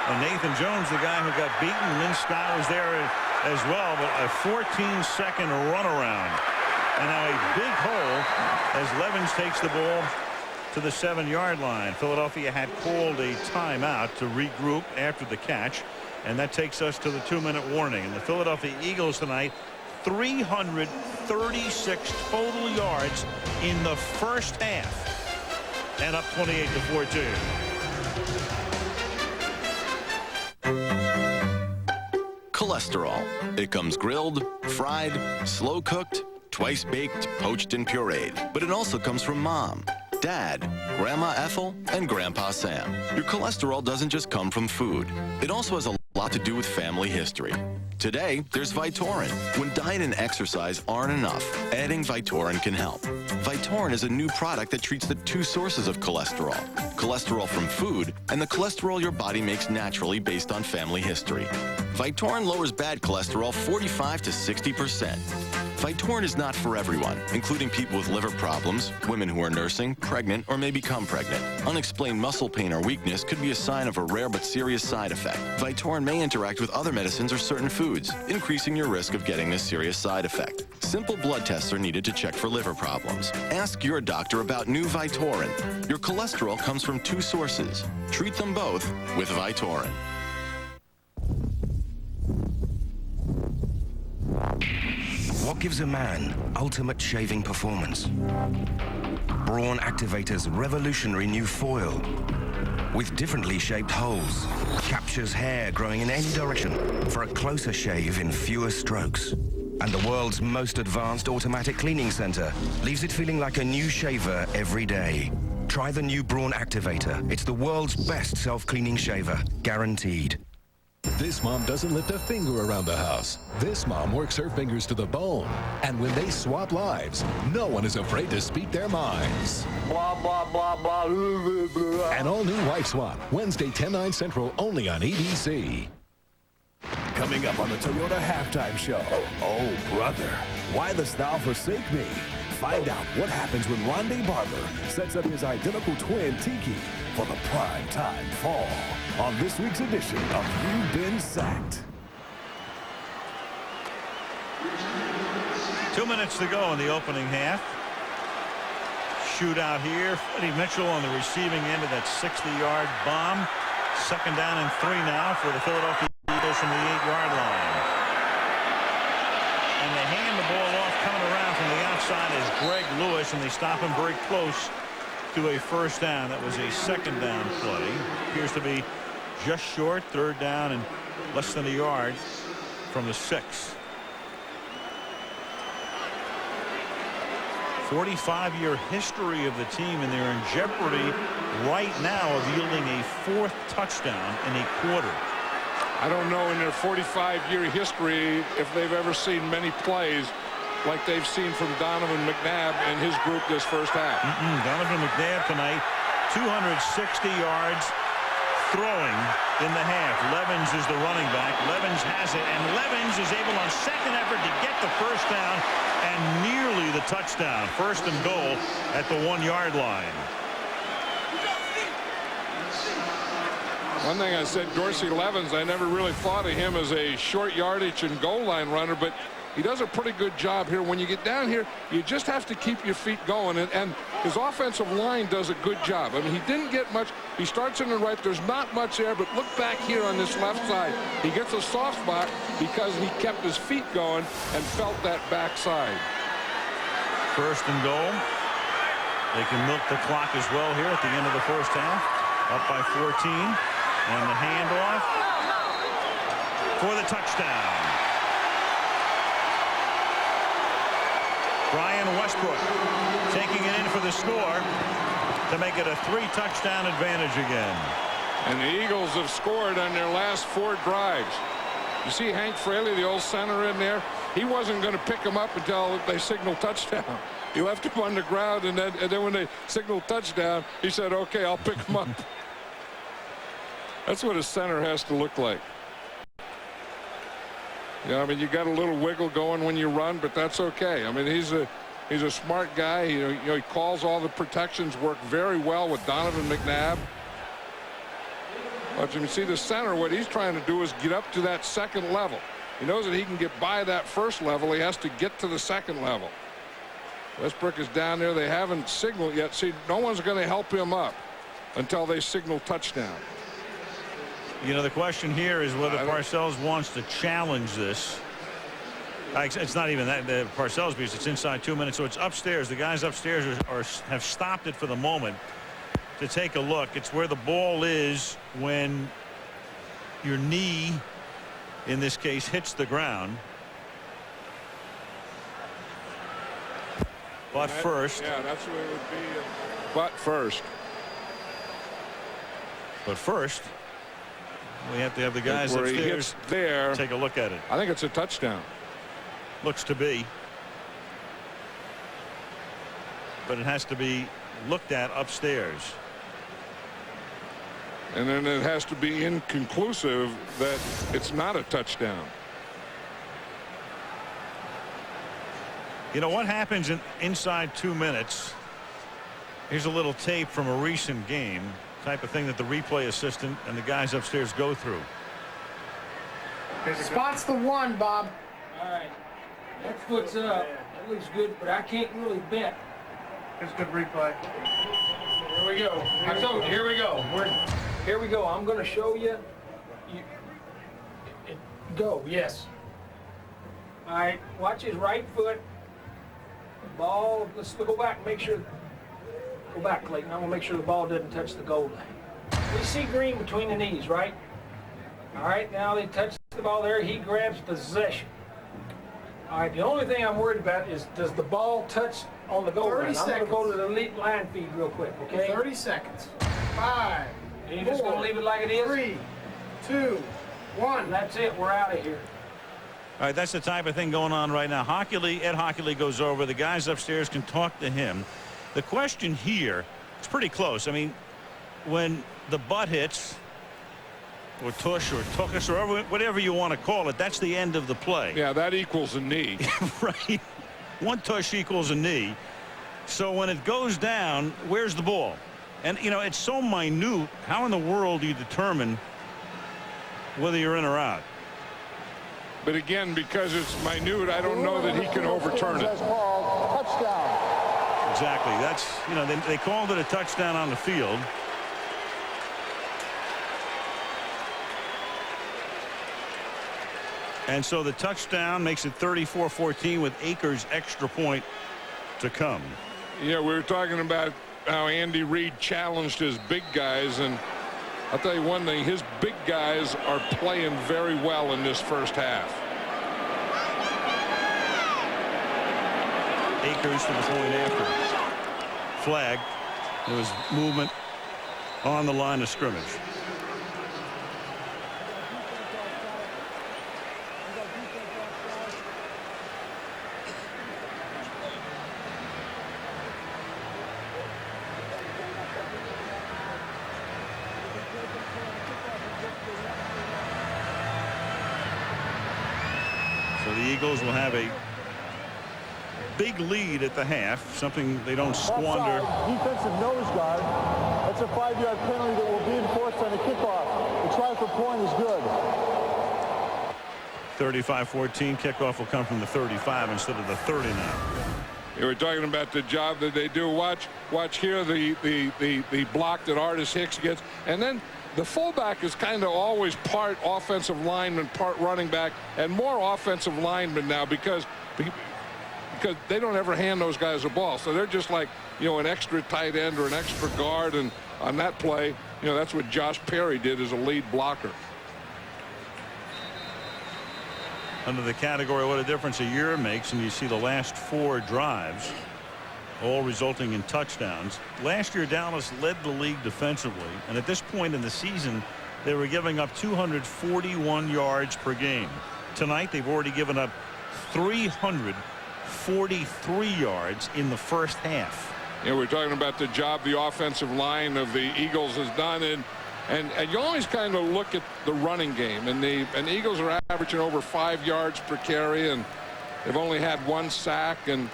And Nathan Jones, the guy who got beaten, Lynn Scott was there as well, but a 14-second runaround. And now a big hole as Levens takes the ball to the 7-yard line. Philadelphia had called a timeout to regroup after the catch, and that takes us to the 2-minute warning. And the Philadelphia Eagles tonight, 336 total yards in the first half, and up 28-14. Cholesterol. It comes grilled, fried, slow cooked, twice baked, poached, and pureed. But it also comes from Mom, Dad, Grandma Ethel, and Grandpa Sam. Your cholesterol doesn't just come from food. It also has a lot to do with family history. Today, there's Vytorin. When diet and exercise aren't enough, adding Vytorin can help. Vytorin is a new product that treats the 2 sources of cholesterol. Cholesterol from food and the cholesterol your body makes naturally based on family history. Vytorin lowers bad cholesterol 45 to 60%. Vytorin is not for everyone, including people with liver problems, women who are nursing, pregnant, or may become pregnant. Unexplained muscle pain or weakness could be a sign of a rare but serious side effect. Vytorin may interact with other medicines or certain foods, increasing your risk of getting this serious side effect. Simple blood tests are needed to check for liver problems. Ask your doctor about new Vytorin. Your cholesterol comes from 2 sources. Treat them both with Vytorin. What gives a man ultimate shaving performance? Brawn Activator's revolutionary new foil with differently shaped holes captures hair growing in any direction for a closer shave in fewer strokes. And the world's most advanced automatic cleaning center leaves it feeling like a new shaver every day. Try the new Brawn Activator. It's the world's best self-cleaning shaver, guaranteed. This mom doesn't lift a finger around the house. This mom works her fingers to the bone. And when they swap lives, no one is afraid to speak their minds. Blah, blah, blah, blah, blah, blah. An all-new Wife Swap, Wednesday, 10/9 Central, only on ABC. Coming up on the Toyota Halftime Show. Oh, brother, why dost thou forsake me? Find out what happens when Rondé Barber sets up his identical twin, Tiki, for the prime time fall on this week's edition of You've Been Sacked. 2 minutes to go in the opening half. Shootout here. Freddie Mitchell on the receiving end of that 60-yard bomb. 2nd down and 3 now for the Philadelphia Eagles from the 8-yard line. And they hand the ball off coming around from the outside is Greg Lewis, and they stop him very close to a 1st down. That was a 2nd down play. Appears to be just short. 3rd down and less than a yard from the 6. 45-year history of the team, and they're in jeopardy right now of yielding a 4th touchdown in a quarter. I don't know in their 45-year history if they've ever seen many plays like they've seen from Donovan McNabb and his group this first half. Donovan McNabb tonight, 260 yards throwing in the half. Levens is the running back. Levens has it, and Levens is able on 2nd effort to get the 1st down and nearly the touchdown. 1st and goal at the 1-yard line. One thing I said, Dorsey Levens, I never really thought of him as a short yardage and goal line runner, but he does a pretty good job here. When you get down here, you just have to keep your feet going, and his offensive line does a good job. I mean, he didn't get much. He starts in the right. There's not much there, but look back here on this left side. He gets a soft spot because he kept his feet going and felt that backside. 1st and goal. They can milk the clock as well here at the end of the 1st half. Up by 14. And the handoff for the touchdown. Brian Westbrook taking it in for the score to make it a 3-touchdown advantage again. And the Eagles have scored on their last 4 drives. You see Hank Fraley, the old center in there? He wasn't going to pick him up until they signaled touchdown. He left him on the ground, and then when they signaled touchdown, he said, okay, I'll pick him up. That's what a center has to look like. Yeah, I mean, you got a little wiggle going when you run, but that's okay. I mean, he's a smart guy. You know, he calls all the protections, work very well with Donovan McNabb. But you can see the center, what he's trying to do is get up to that second level. He knows that he can get by that first level. He has to get to the second level. Westbrook is down there. They haven't signaled yet. See, no one's going to help him up until they signal touchdown. You know, the question here is whether Parcells wants to challenge this. It's not even that the Parcells piece. It's inside 2 minutes, so it's upstairs. The guys upstairs have stopped it for the moment to take a look. It's where the ball is when your knee, in this case, hits the ground. But first. Yeah, that's what it would be. But first. But first, we have to have the guys where upstairs he hits there. Take a look at it. I think it's a touchdown. Looks to be. But it has to be looked at upstairs. And then it has to be inconclusive that it's not a touchdown. You know what happens inside 2 minutes? Here's a little tape from a recent game. Type of thing that the replay assistant and the guys upstairs go through. Spot's the one, Bob. All right. That foot's up. That looks good, but I can't really bet. That's good replay. Here we go. I told you, here we go. Here we go. I'm going to show you. Go, yes. All right, watch his right foot. Ball, let's go back and make sure. Go back, Clayton. I'm going to make sure the ball doesn't touch the goal line. We see green between the knees, right? All right, now they touch the ball there. He grabs possession. All right, the only thing I'm worried about is does the ball touch on the goal line? I'm going to go to the elite line feed real quick, okay? 30 seconds. 5. You're just going to leave it like it is? 3, 2, 1. That's it. We're out of here. All right, that's the type of thing going on right now. Ed Hockley goes over. The guys upstairs can talk to him. The question here, it's pretty close. I mean, when the butt hits, or tush, or tuckus, or whatever you want to call it, that's the end of the play. Yeah, that equals a knee. Right. One tush equals a knee. So when it goes down, where's the ball? And, you know, it's so minute. How in the world do you determine whether you're in or out? But again, because it's minute, I don't know that he can overturn it. Touchdown. Exactly. That's, you know, they called it a touchdown on the field. And so the touchdown makes it 34-14 with Akers' extra point to come. Yeah, we were talking about how Andy Reid challenged his big guys, and I'll tell you one thing, his big guys are playing very well in this first half. Akers to the point after. Flag. There was movement on the line of scrimmage. So the Eagles will have a big lead at the half, something they don't squander. Defensive nose guard. That's a 5-yard penalty that will be enforced on the kickoff. The try for point is good. 35-14. Kickoff will come from the 35 instead of the 30 now. You were talking about the job that they do. Watch here the block that Artis Hicks gets, and then the fullback is kind of always part offensive lineman, part running back, and more offensive lineman now because they don't ever hand those guys a ball. So they're just like, you know, an extra tight end or an extra guard. And on that play, you know, that's what Josh Perry did as a lead blocker. Under the category, what a difference a year makes, and you see the last 4 drives, all resulting in touchdowns. Last year, Dallas led the league defensively, and at this point in the season, they were giving up 241 yards per game. Tonight, they've already given up 343 yards in the first half. You know, we're talking about the job the offensive line of the Eagles has done, and you always kind of look at the running game, and the Eagles are averaging over 5 yards per carry, and they've only had 1 sack, and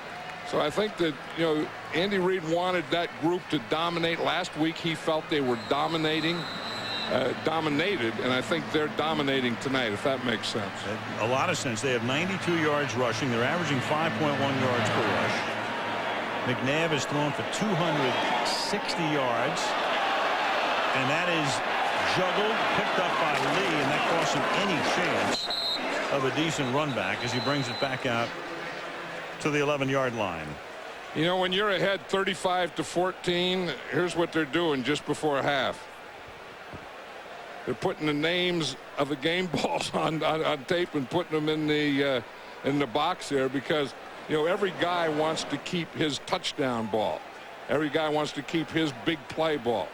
so I think that, you know, Andy Reid wanted that group to dominate. Last week he felt they were dominated, and I think they're dominating tonight, if that makes sense. A lot of sense. They have 92 yards rushing. They're averaging 5.1 yards per rush. McNabb has thrown for 260 yards, and that is juggled, picked up by Lee, and that costs him any chance of a decent run back as he brings it back out to the 11-yard line. You know, when you're ahead 35-14, here's what they're doing just before half. They're putting the names of the game balls on tape and putting them in the box there, because, you know, every guy wants to keep his touchdown ball. Every guy wants to keep his big play ball.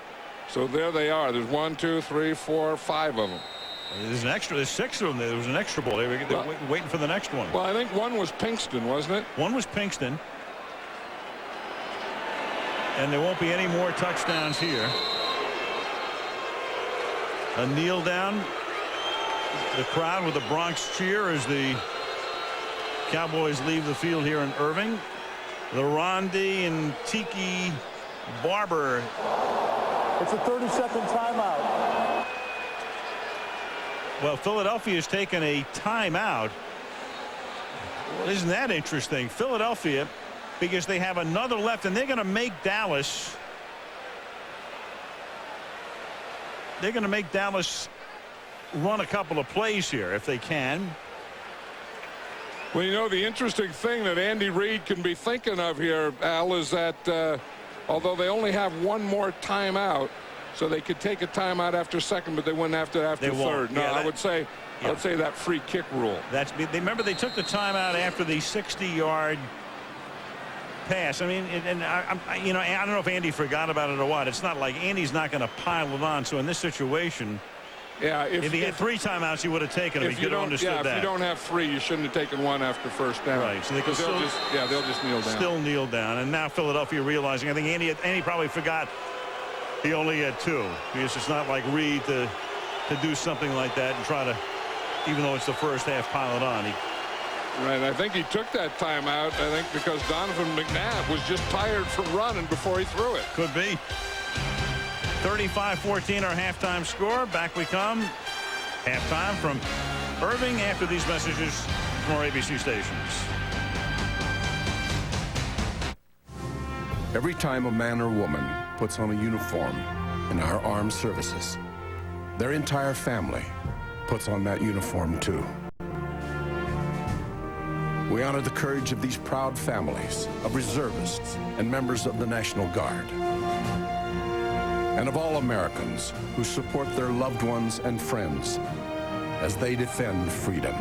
So there they are. There's 1, 2, 3, 4, 5 of them. There's an extra. There's 6 of them. There was an extra ball. They're waiting for the next one. Well, I think one was Pinkston, wasn't it? One was Pinkston. And there won't be any more touchdowns here. A kneel down. The crowd with the Bronx cheer as the Cowboys leave the field here in Irving. The Rondi and Tiki Barber. It's a 30-second timeout. Well, Philadelphia's taken a timeout. Well, isn't that interesting? Philadelphia, because they have another left, and they're going to make Dallas. They're going to make Dallas run a couple of plays here if they can. Well, you know, the interesting thing that Andy Reid can be thinking of here, Al, is that although they only have one more timeout, so they could take a timeout after second, but they wouldn't after third. No, I would say that free kick rule. Remember they took the timeout after the 60-yard pass. I mean, I don't know if Andy forgot about it or what. It's not like Andy's not going to pile it on. So in this situation, yeah, if he had 3 timeouts, he would have taken them. He could have understood that. If you don't have 3, you shouldn't have taken 1 after first down. Right. So they'll just kneel down. Still kneel down. And now Philadelphia realizing, I think Andy probably forgot he only had 2, because it's not like Reid to do something like that and try to, even though it's the first half, pile it on. Right. I think he took that timeout, I think, because Donovan McNabb was just tired from running before he threw it. Could be. 35-14 our halftime score. Back we come. Halftime from Irving after these messages from our ABC stations. Every time a man or woman puts on a uniform in our armed services, their entire family puts on that uniform too. We honor the courage of these proud families of reservists and members of the National Guard, and of all Americans who support their loved ones and friends as they defend freedom.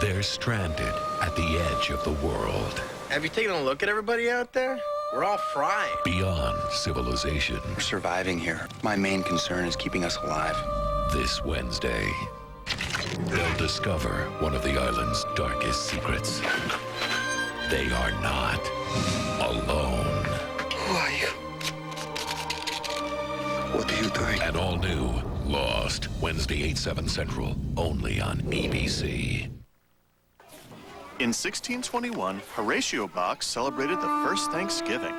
They're stranded at the edge of the world. Have you taken a look at everybody out there? We're all frying. Beyond civilization. We're surviving here. My main concern is keeping us alive. This Wednesday, they'll discover one of the island's darkest secrets. They are not alone. Who are you? What are you doing? An all-new Lost, Wednesday, 8/7 Central, only on ABC. In 1621, Horatio Box celebrated the first Thanksgiving.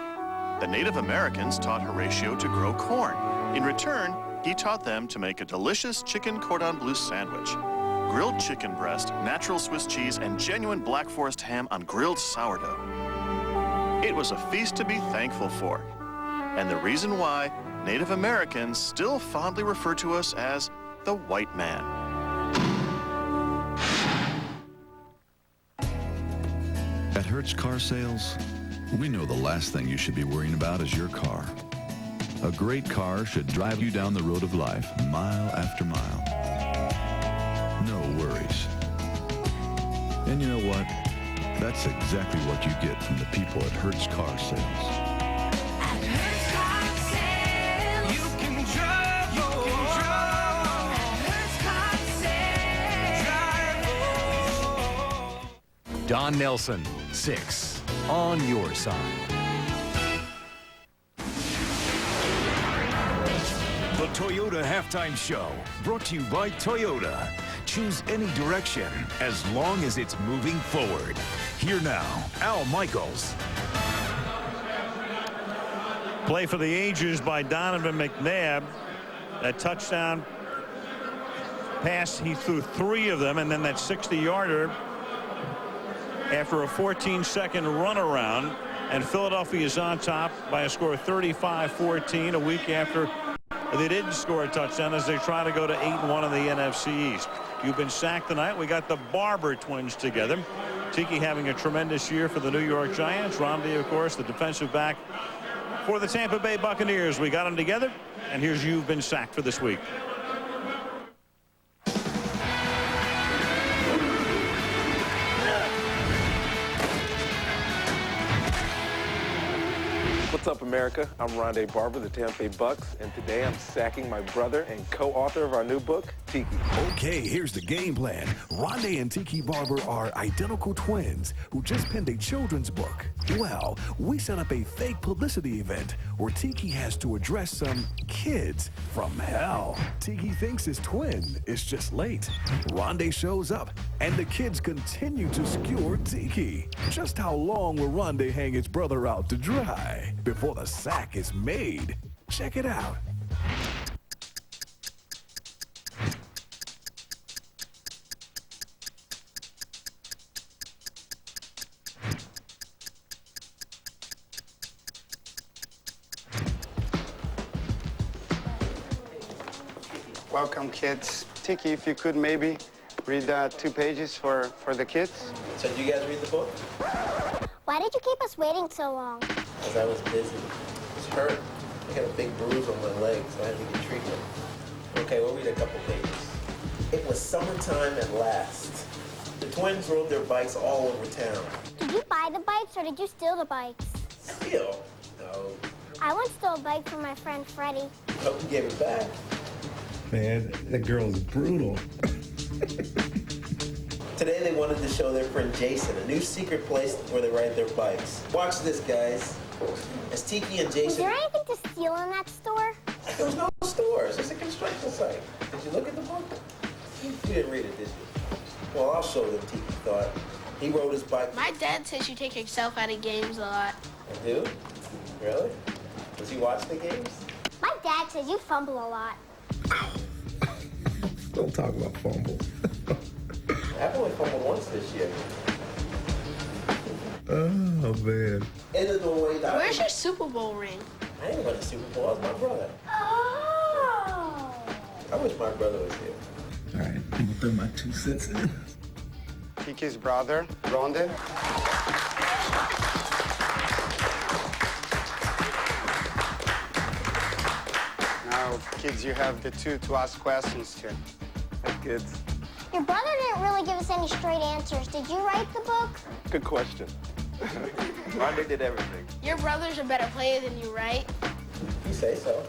The Native Americans taught Horatio to grow corn. In return, he taught them to make a delicious chicken cordon bleu sandwich. Grilled chicken breast, natural Swiss cheese, and genuine Black Forest ham on grilled sourdough. It was a feast to be thankful for. And the reason why Native Americans still fondly refer to us as the white man. At Hertz Car Sales, we know the last thing you should be worrying about is your car. A great car should drive you down the road of life, mile after mile. No worries. And you know what? That's exactly what you get from the people at Hertz Car Sales. Don Nelson, 6, on your side. The Toyota Halftime Show, brought to you by Toyota. Choose any direction as long as it's moving forward. Here now, Al Michaels. Play for the ages by Donovan McNabb. That touchdown pass, he threw 3 of them, and then that 60-yarder after a 14-second runaround. And Philadelphia is on top by a score of 35-14 a week after they didn't score a touchdown as they try to go to 8-1 in the NFC East. You've been sacked tonight. We got the Barber twins together. Tiki having a tremendous year for the New York Giants. Romney, of course, the defensive back for the Tampa Bay Buccaneers. We got them together, and here's You've Been Sacked for this week. What's up, America? I'm Rondé Barber, the Tampa Bay Bucks, and today I'm sacking my brother and co-author of our new book, Tiki. Okay, here's the game plan. Rondé and Tiki Barber are identical twins who just penned a children's book. Well, we set up a fake publicity event where Tiki has to address some kids from hell. Tiki thinks his twin is just late. Rondé shows up, and the kids continue to skewer Tiki. Just how long will Rondé hang his brother out to dry before the sack is made? Check it out. Welcome, kids. Tiki, if you could maybe read 2 pages for the kids. So did you guys read the book? Why did you keep us waiting so long? Because I was busy. I was hurt. I had a big bruise on my leg, so I had to get treatment. Okay, we'll read a couple pages. It was summertime at last. The twins rode their bikes all over town. Did you buy the bikes or did you steal the bikes? Steal? No. I once stole a bike from my friend Freddie. Hope you gave it back. Man, that girl is brutal. Today they wanted to show their friend Jason a new secret place where they ride their bikes. Watch this, guys. As Tiki and Jason... Was there anything to steal in that store? There was no stores. It's a construction site. Did you look at the book? You didn't read it, did you? Well, I'll show them, Tiki thought. He rode his bike... My dad says you take yourself out of games a lot. I do? Really? Does he watch the games? My dad says you fumble a lot. Don't talk about fumble. I've only fumbled once this year. Oh, man. Where's your Super Bowl ring? I didn't win the Super Bowl. It was my brother. Oh! I wish my brother was here. All right, I'm gonna throw my 2 cents in. Tiki's brother, Rondé. Now, kids, you have the 2 to ask questions to. Hey, kids. Your brother didn't really give us any straight answers. Did you write the book? Good question. Rondé did everything. Your brother's a better player than you, right? You say so.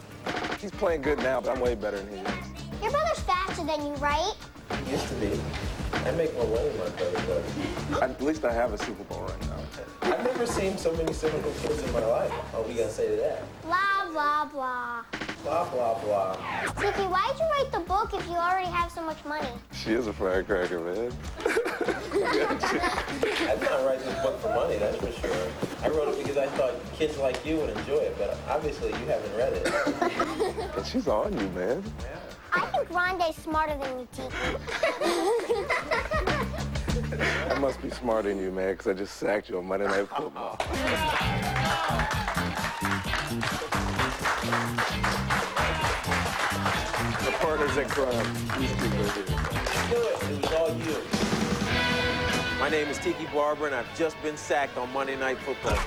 He's playing good now, but I'm way better than he is. Your brother's faster than you, right? He used to be. I make more money than my brother does. At least I have a Super Bowl right now. I've never seen so many cynical kids in my life. What are we gonna say to that? Blah, blah, blah. Blah, blah, blah. Tiki, why'd you write the book if you already have so much money? She is a firecracker, man. I did not write this book for money, that's for sure. I wrote it because I thought kids like you would enjoy it, but obviously you haven't read it. But she's on you, man. I think Rondé's smarter than you, Tiki. I'm must be smarter than you, man, because I just sacked you on Monday Night Football. The partners in crime. These two right here. Do it. It was all you. My name is Tiki Barber, and I've just been sacked on Monday Night Football.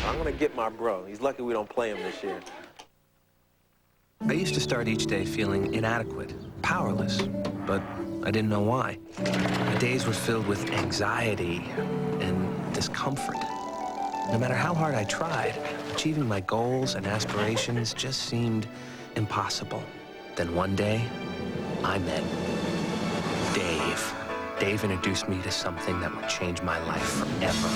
I'm going to get my bro. He's lucky we don't play him this year. I used to start each day feeling inadequate, powerless, but I didn't know why. My days were filled with anxiety and discomfort. No matter how hard I tried, achieving my goals and aspirations just seemed impossible. Then one day, I met Dave. Dave introduced me to something that would change my life forever.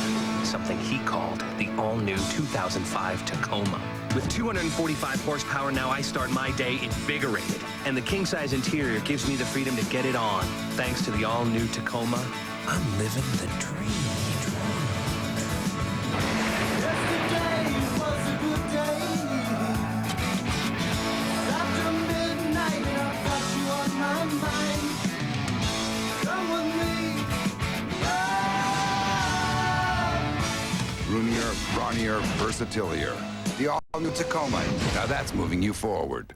Something he called the all-new 2005 Tacoma. With 245 horsepower, now I start my day invigorated. And the king-size interior gives me the freedom to get it on. Thanks to the all-new Tacoma, I'm living the dream. Roomier, brawnier, versatilier. The all-new Tacoma. Now that's moving you forward.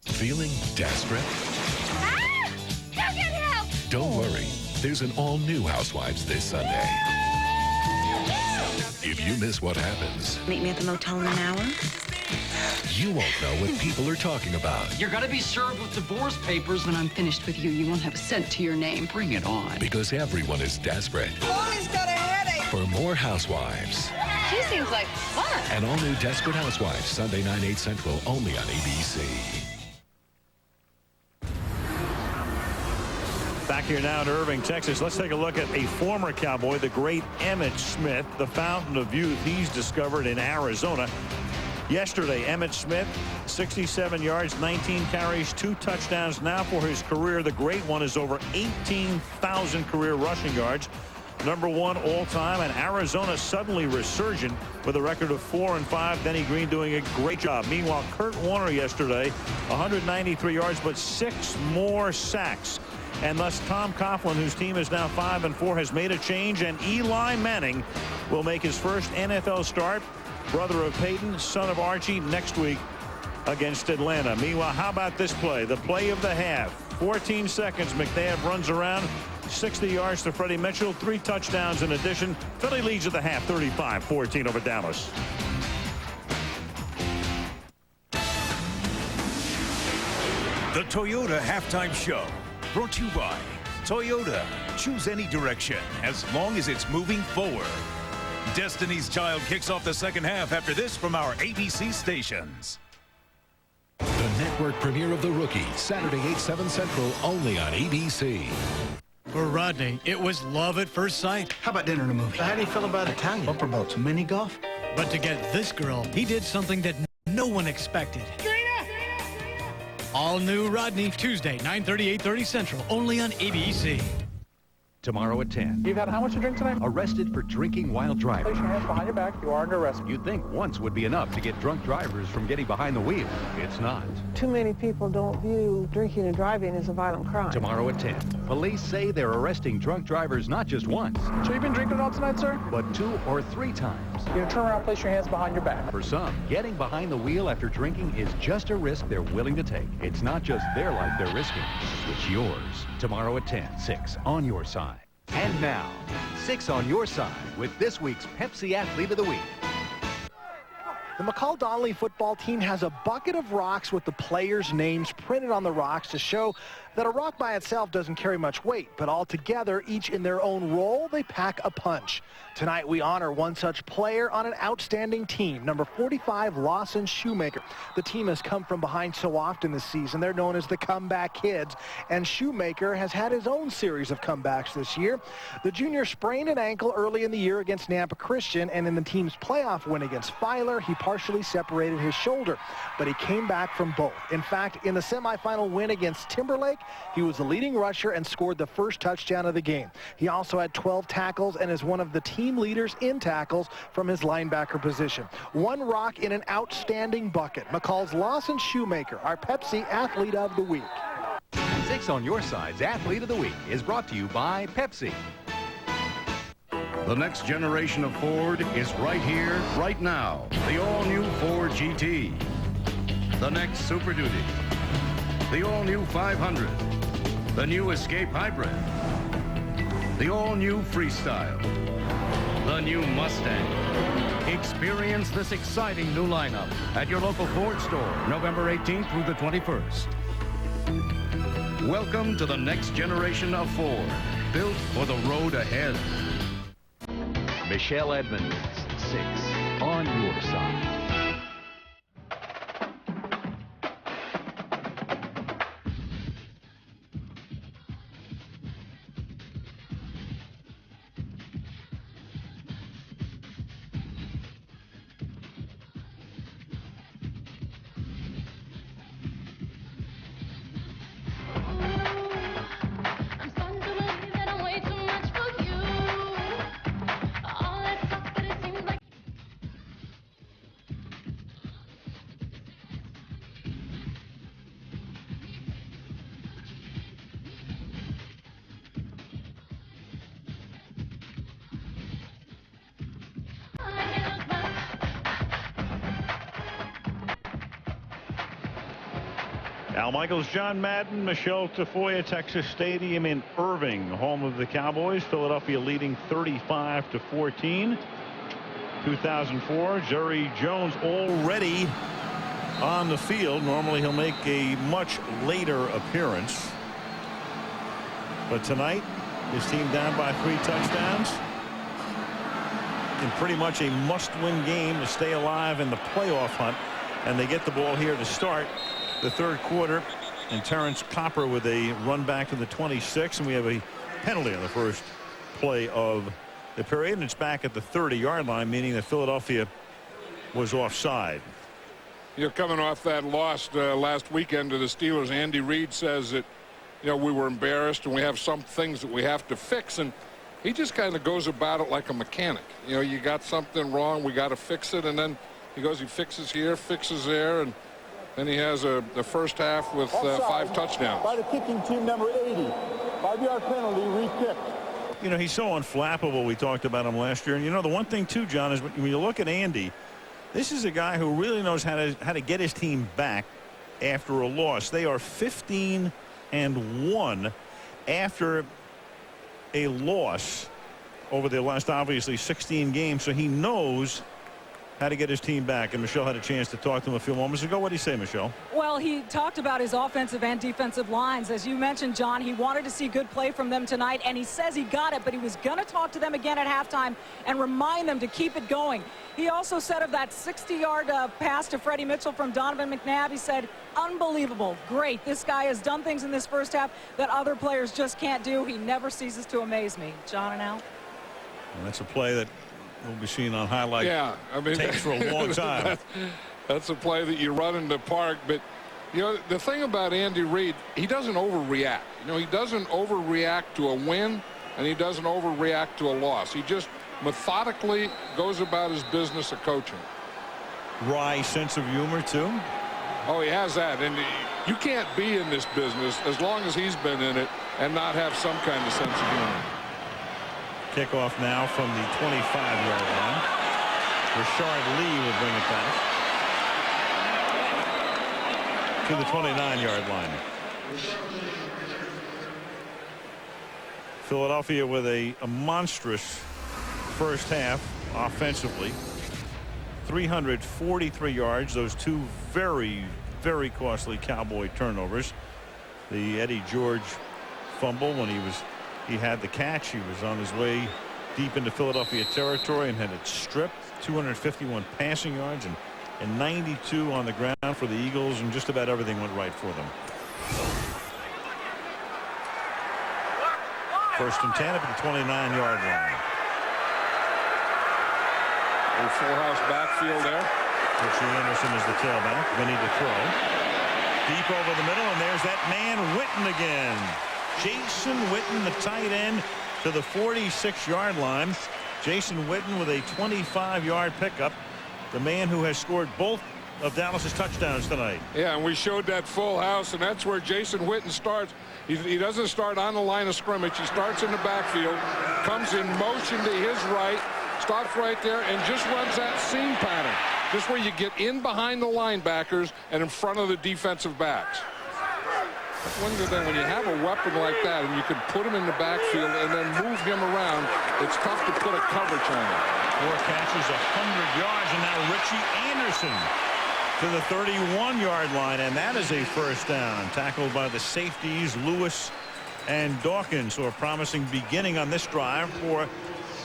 Feeling desperate? Ah! Go get help! Don't worry. There's an all-new Housewives this Sunday. If you miss what happens, Meet me at the motel in an hour. you won't know what people are talking about. You're gonna be served with divorce papers. When I'm finished with you, you won't have a cent to your name. Bring it on. Because everyone is desperate. Always got a headache. For more Housewives. She seems like fun. An all-new Desperate Housewives, Sunday 9, 8 Central, only on ABC. Back here now in Irving, Texas. Let's take a look at a former Cowboy, the great Emmitt Smith, the fountain of youth he's discovered in Arizona. Yesterday, Emmitt Smith, 67 yards, 19 carries, 2 touchdowns. Now for his career, the great one is over 18,000 career rushing yards. #1 all-time, and Arizona suddenly resurgent with a record of 4-5. Denny Green doing a great job. Meanwhile, Kurt Warner yesterday, 193 yards, but 6 more sacks. And thus Tom Coughlin, whose team is now 5-4, has made a change, and Eli Manning will make his first NFL start. Brother of Peyton, son of Archie, next week against Atlanta. Meanwhile, how about this play? The play of the half. 14 seconds. McNabb runs around. 60 yards to Freddie Mitchell. 3 touchdowns in addition. Philly leads at the half, 35-14 over Dallas. The Toyota Halftime Show, brought to you by Toyota. Choose any direction as long as it's moving forward. Destiny's Child kicks off the second half after this from our ABC stations. The network premiere of The Rookie, Saturday 8, 7 Central, only on ABC. For Rodney, it was love at first sight. How about dinner and a movie? How do you feel about Italian? Bumper boats, mini golf? But to get this girl, he did something that no one expected. All new Rodney, Tuesday, 9:30, 8:30 Central, only on ABC. Tomorrow at 10. You've had how much to drink tonight? Arrested for drinking while driving. Place your hands behind your back. You are under arrest. You'd think once would be enough to get drunk drivers from getting behind the wheel. It's not. Too many people don't view drinking and driving as a violent crime. Tomorrow at 10. Police say they're arresting drunk drivers not just once. So you've been drinking all tonight, sir? But 2 or 3 times. You're gonna turn around, place your hands behind your back. For some, getting behind the wheel after drinking is just a risk they're willing to take. It's not just their life they're risking. It's yours. Tomorrow at 10, 6 on your side. And now, 6 on your side with this week's Pepsi Athlete of the Week. The McCall Donnelly football team has a bucket of rocks with the players' names printed on the rocks to show that a rock by itself doesn't carry much weight, but all together, each in their own role, they pack a punch. Tonight, we honor one such player on an outstanding team, number 45, Lawson Shoemaker. The team has come from behind so often this season. They're known as the Comeback Kids, and Shoemaker has had his own series of comebacks this year. The junior sprained an ankle early in the year against Nampa Christian, and in the team's playoff win against Filer, he partially separated his shoulder, but he came back from both. In fact, in the semifinal win against Timberlake, he was the leading rusher and scored the first touchdown of the game. He also had 12 tackles and is one of the team leaders in tackles from his linebacker position. One rock in an outstanding bucket. McCall's Lawson Shoemaker, our Pepsi Athlete of the Week. 6 6 on Your Side's Athlete of the Week is brought to you by Pepsi. The next generation of Ford is right here, right now. The all-new Ford GT. The next Super Duty. The all-new 500. The new Escape Hybrid. The all-new Freestyle. The new Mustang. Experience this exciting new lineup at your local Ford store, November 18th through the 21st. Welcome to the next generation of Ford, built for the road ahead. Michelle Edmonds, 6 on Your Side. Al Michaels, John Madden, Michelle Tafoya, Texas Stadium in Irving, home of the Cowboys. Philadelphia leading 35-14. 2004, Jerry Jones already on the field. Normally he'll make a much later appearance, but tonight his team down by 3 touchdowns in pretty much a must-win game to stay alive in the playoff hunt, and they get the ball here to start the third quarter, and Terrence Copper with a run back to the 26, and we have a penalty on the first play of the period, and it's back at the 30-yard line, meaning that Philadelphia was offside. You're coming off that loss last weekend to the Steelers. Andy Reid says that, you know, we were embarrassed and we have some things that we have to fix, and he just kind of goes about it like a mechanic. You know, you got something wrong, we got to fix it, and then he goes, he fixes here, fixes there, and then he has the first half with 5 touchdowns. By the kicking team, number 80. 5-yard penalty, re-kick. You know, he's so unflappable. We talked about him last year. And, you know, the one thing, too, John, is when you look at Andy, this is a guy who really knows how to get his team back after a loss. They are 15-1 after a loss over the last, obviously, 16 games. So he knows how to get his team back, and Michelle had a chance to talk to him a few moments ago. What did he say, Michelle? Well, he talked about his offensive and defensive lines. As you mentioned, John, he wanted to see good play from them tonight, and he says he got it, but he was going to talk to them again at halftime and remind them to keep it going. He also said of that 60-yard pass to Freddie Mitchell from Donovan McNabb, he said, unbelievable, great. This guy has done things in this first half that other players just can't do. He never ceases to amaze me. John and Al? Well, that's a play that we'll be seeing on highlight tapes for a long time. That's a play that you run in the park. But, you know, the thing about Andy Reid, he doesn't overreact. You know, he doesn't overreact to a win, and he doesn't overreact to a loss. He just methodically goes about his business of coaching. Wry sense of humor, too? Oh, he has that. And you can't be in this business as long as he's been in it and not have some kind of sense of humor. Kickoff now from the 25-yard line. Rashard Lee will bring it back to the 29-yard line. Philadelphia with a monstrous first half offensively. 343 yards. Those 2 very, very costly Cowboy turnovers. The Eddie George fumble when he had the catch. He was on his way deep into Philadelphia territory and had it stripped. 251 passing yards and 92 on the ground for the Eagles, and just about everything went right for them. First and 10 at the 29-yard line. A full house backfield there. Richie Anderson is the tailback. Vinny to throw. Deep over the middle, and there's that man Witten again. Jason Witten, the tight end, to the 46-yard line. Jason Witten with a 25-yard pickup. The man who has scored both of Dallas's touchdowns tonight. Yeah, and we showed that full house, and that's where Jason Witten starts. He doesn't start on the line of scrimmage. He starts in the backfield, comes in motion to his right, stops right there, and just runs that seam pattern. Just where you get in behind the linebackers and in front of the defensive backs. That's one good thing. When you have a weapon like that and you can put him in the backfield and then move him around, it's tough to put a coverage on him. 4 catches, 100 yards, and now Richie Anderson to the 31-yard line, and that is a first down. Tackled by the safeties, Lewis and Dawkins, so a promising beginning on this drive for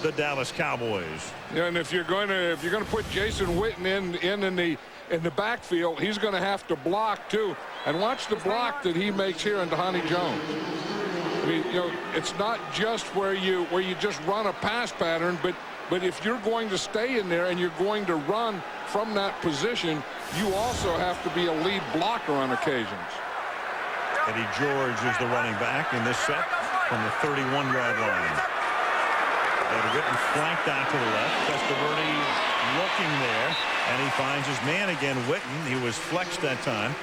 the Dallas Cowboys. Yeah, and if you're going to put Jason Witten in the backfield, he's going to have to block too. And watch the block that he makes here on Dhani Jones. I mean, you know, it's not just where you just run a pass pattern, but if you're going to stay in there and you're going to run from that position, you also have to be a lead blocker on occasions. Eddie George is the running back in this set from the 31-yard line. They've Witten flanked out to the left. Testaverde looking there, and he finds his man again, Witten. He was flexed that time.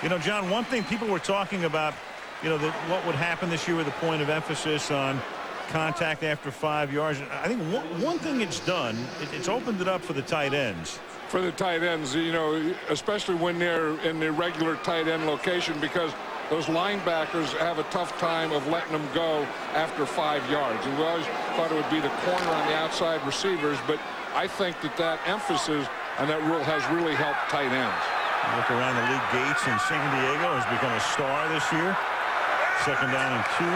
You know, John, one thing people were talking about, you know, what would happen this year with the point of emphasis on contact after 5 yards. I think one thing it's done, it's opened it up for the tight ends. For the tight ends, you know, especially when they're in the regular tight end location, because those linebackers have a tough time of letting them go after 5 yards. And we always thought it would be the corner on the outside receivers, but I think that emphasis on that rule has really helped tight ends. Look around the league. Gates in San Diego has become a star this year. 2nd down and 2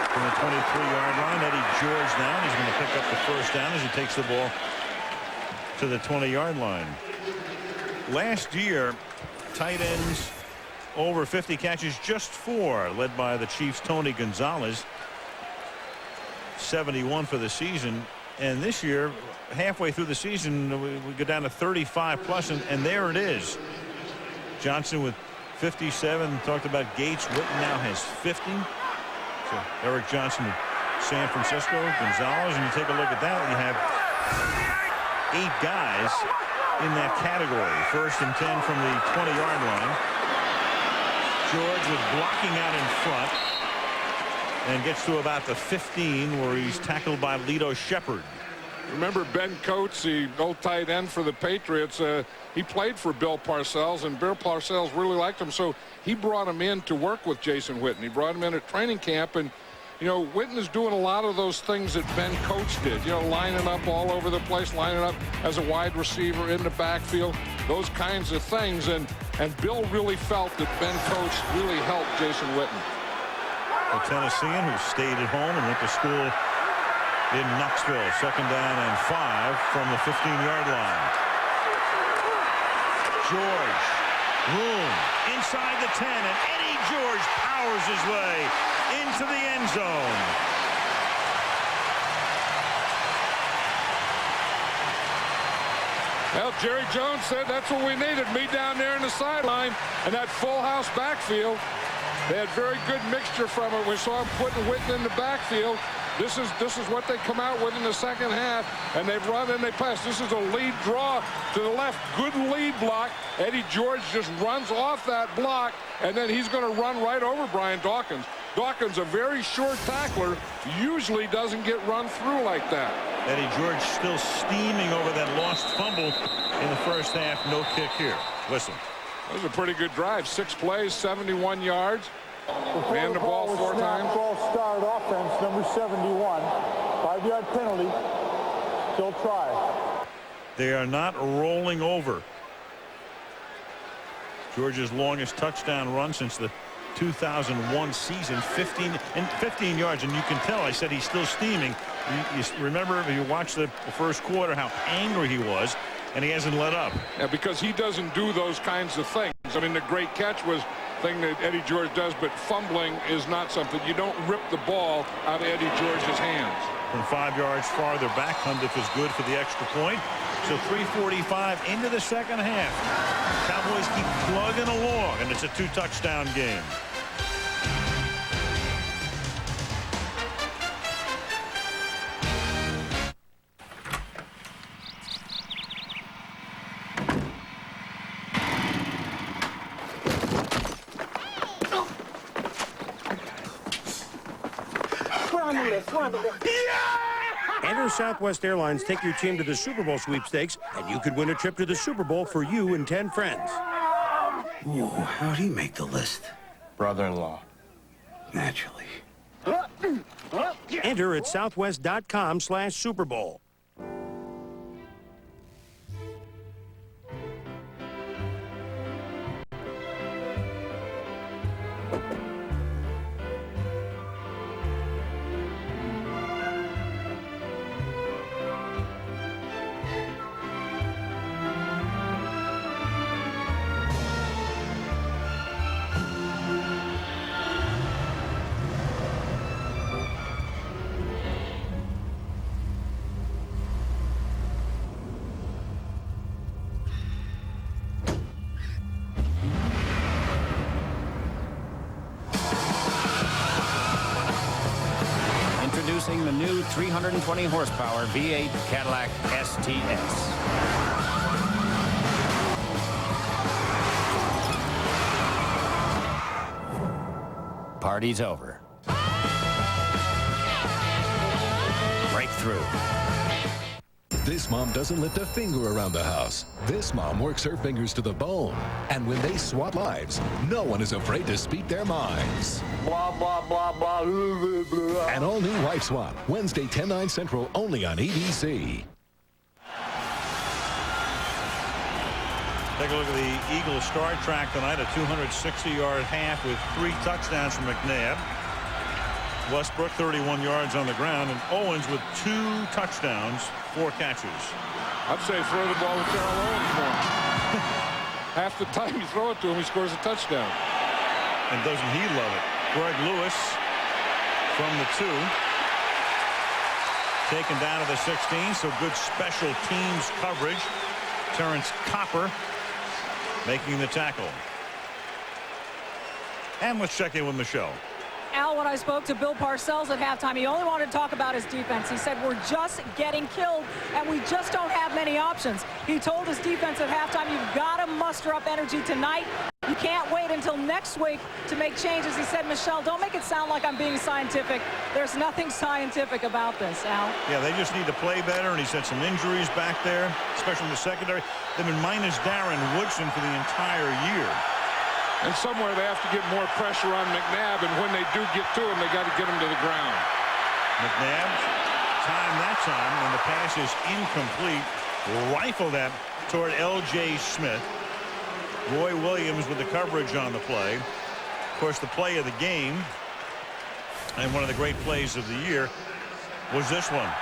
from the 23-yard line. Eddie George now, and he's going to pick up the first down as he takes the ball to the 20-yard line. Last year, tight ends over 50 catches, just 4, led by the Chiefs' Tony Gonzalez. 71 for the season. And this year, halfway through the season, we go down to 35 plus, and there it is. Johnson with 57. Talked about Gates. Witten now has 50. So Eric Johnson of San Francisco, Gonzalez, and you take a look at that, you have 8 guys in that category. 1st and 10 from the 20-yard line. George was blocking out in front and gets to about the 15 where he's tackled by Lito Shepherd. Remember Ben Coates, the old tight end for the Patriots, he played for Bill Parcells, and Bill Parcells really liked him, so he brought him in to work with Jason Witten. He brought him in at training camp, and you know, Witten is doing a lot of those things that Ben Coates did, you know, lining up all over the place, lining up as a wide receiver in the backfield, those kinds of things, and Bill really felt that Ben Coates really helped Jason Witten. A Tennessean who stayed at home and went to school in Knoxville. 2nd down and 5 from the 15-yard line. George, room inside the 10, and Eddie George powers his way into the end zone. Well, Jerry Jones said that's what we needed, me down there in the sideline, and that full house backfield. They had very good mixture from it. We saw him putting Witten in the backfield. This is what they come out with in the second half, and they've run and they pass. This is a lead draw to the left. Good lead block. Eddie George just runs off that block, and then he's going to run right over Brian Dawkins. Dawkins, a very short tackler, usually doesn't get run through like that. Eddie George still steaming over that lost fumble in the first half. No kick here. Listen. That was a pretty good drive. 6 plays, 71 yards. Ran the ball 4 times. False start offense, number 71. 5-yard penalty. Still try. They are not rolling over. Georgia's longest touchdown run since the 2001 season, 15 yards, and you can tell I said he's still steaming. You remember if you watched the first quarter how angry he was, and he hasn't let up. Yeah, because he doesn't do those kinds of things. I mean, the great catch was thing that Eddie George does, but fumbling is not something. You don't rip the ball out of Eddie George's hands. From 5 yards farther back, Cundiff is good for the extra point. So 3:45 into the second half. Cowboys keep plugging along, and it's a 2-touchdown game. Enter Southwest Airlines Take Your Team to the Super Bowl sweepstakes, and you could win a trip to the Super Bowl for you and 10 friends. Ooh, how'd he make the list? Brother-in-law. Naturally. Enter at southwest.com/Super Bowl. Introducing the new 320 horsepower V8 Cadillac STS. Party's over. Breakthrough. This mom doesn't lift a finger around the house. This mom works her fingers to the bone. And when they swap lives, no one is afraid to speak their minds. Blah, blah, blah, blah, blah, blah. An all-new Wife Swap, Wednesday, 10/9 Central, only on ABC. Take a look at the Eagles start track tonight, a 260-yard half with 3 touchdowns from McNabb. Westbrook 31 yards on the ground, and Owens with 2 touchdowns, 4 catches. I'd say throw the ball to Terrell Owens more. Half the time you throw it to him, he scores a touchdown. And doesn't he love it? Greg Lewis from the 2. Taken down to the 16, so good special teams coverage. Terrence Copper making the tackle. And let's check in with Michelle. Al, when I spoke to Bill Parcells at halftime, he only wanted to talk about his defense. He said, we're just getting killed, and we just don't have many options. He told his defense at halftime, you've got to muster up energy tonight. You can't wait until next week to make changes. He said, Michelle, don't make it sound like I'm being scientific. There's nothing scientific about this, Al. Yeah, they just need to play better, and he said some injuries back there, especially in the secondary. They've been minus Darren Woodson for the entire year. And somewhere they have to get more pressure on McNabb, and when they do get to him, they got to get him to the ground. McNabb, time that time, and the pass is incomplete. Rifle that toward L.J. Smith. Roy Williams with the coverage on the play. Of course, the play of the game, and one of the great plays of the year, was this one.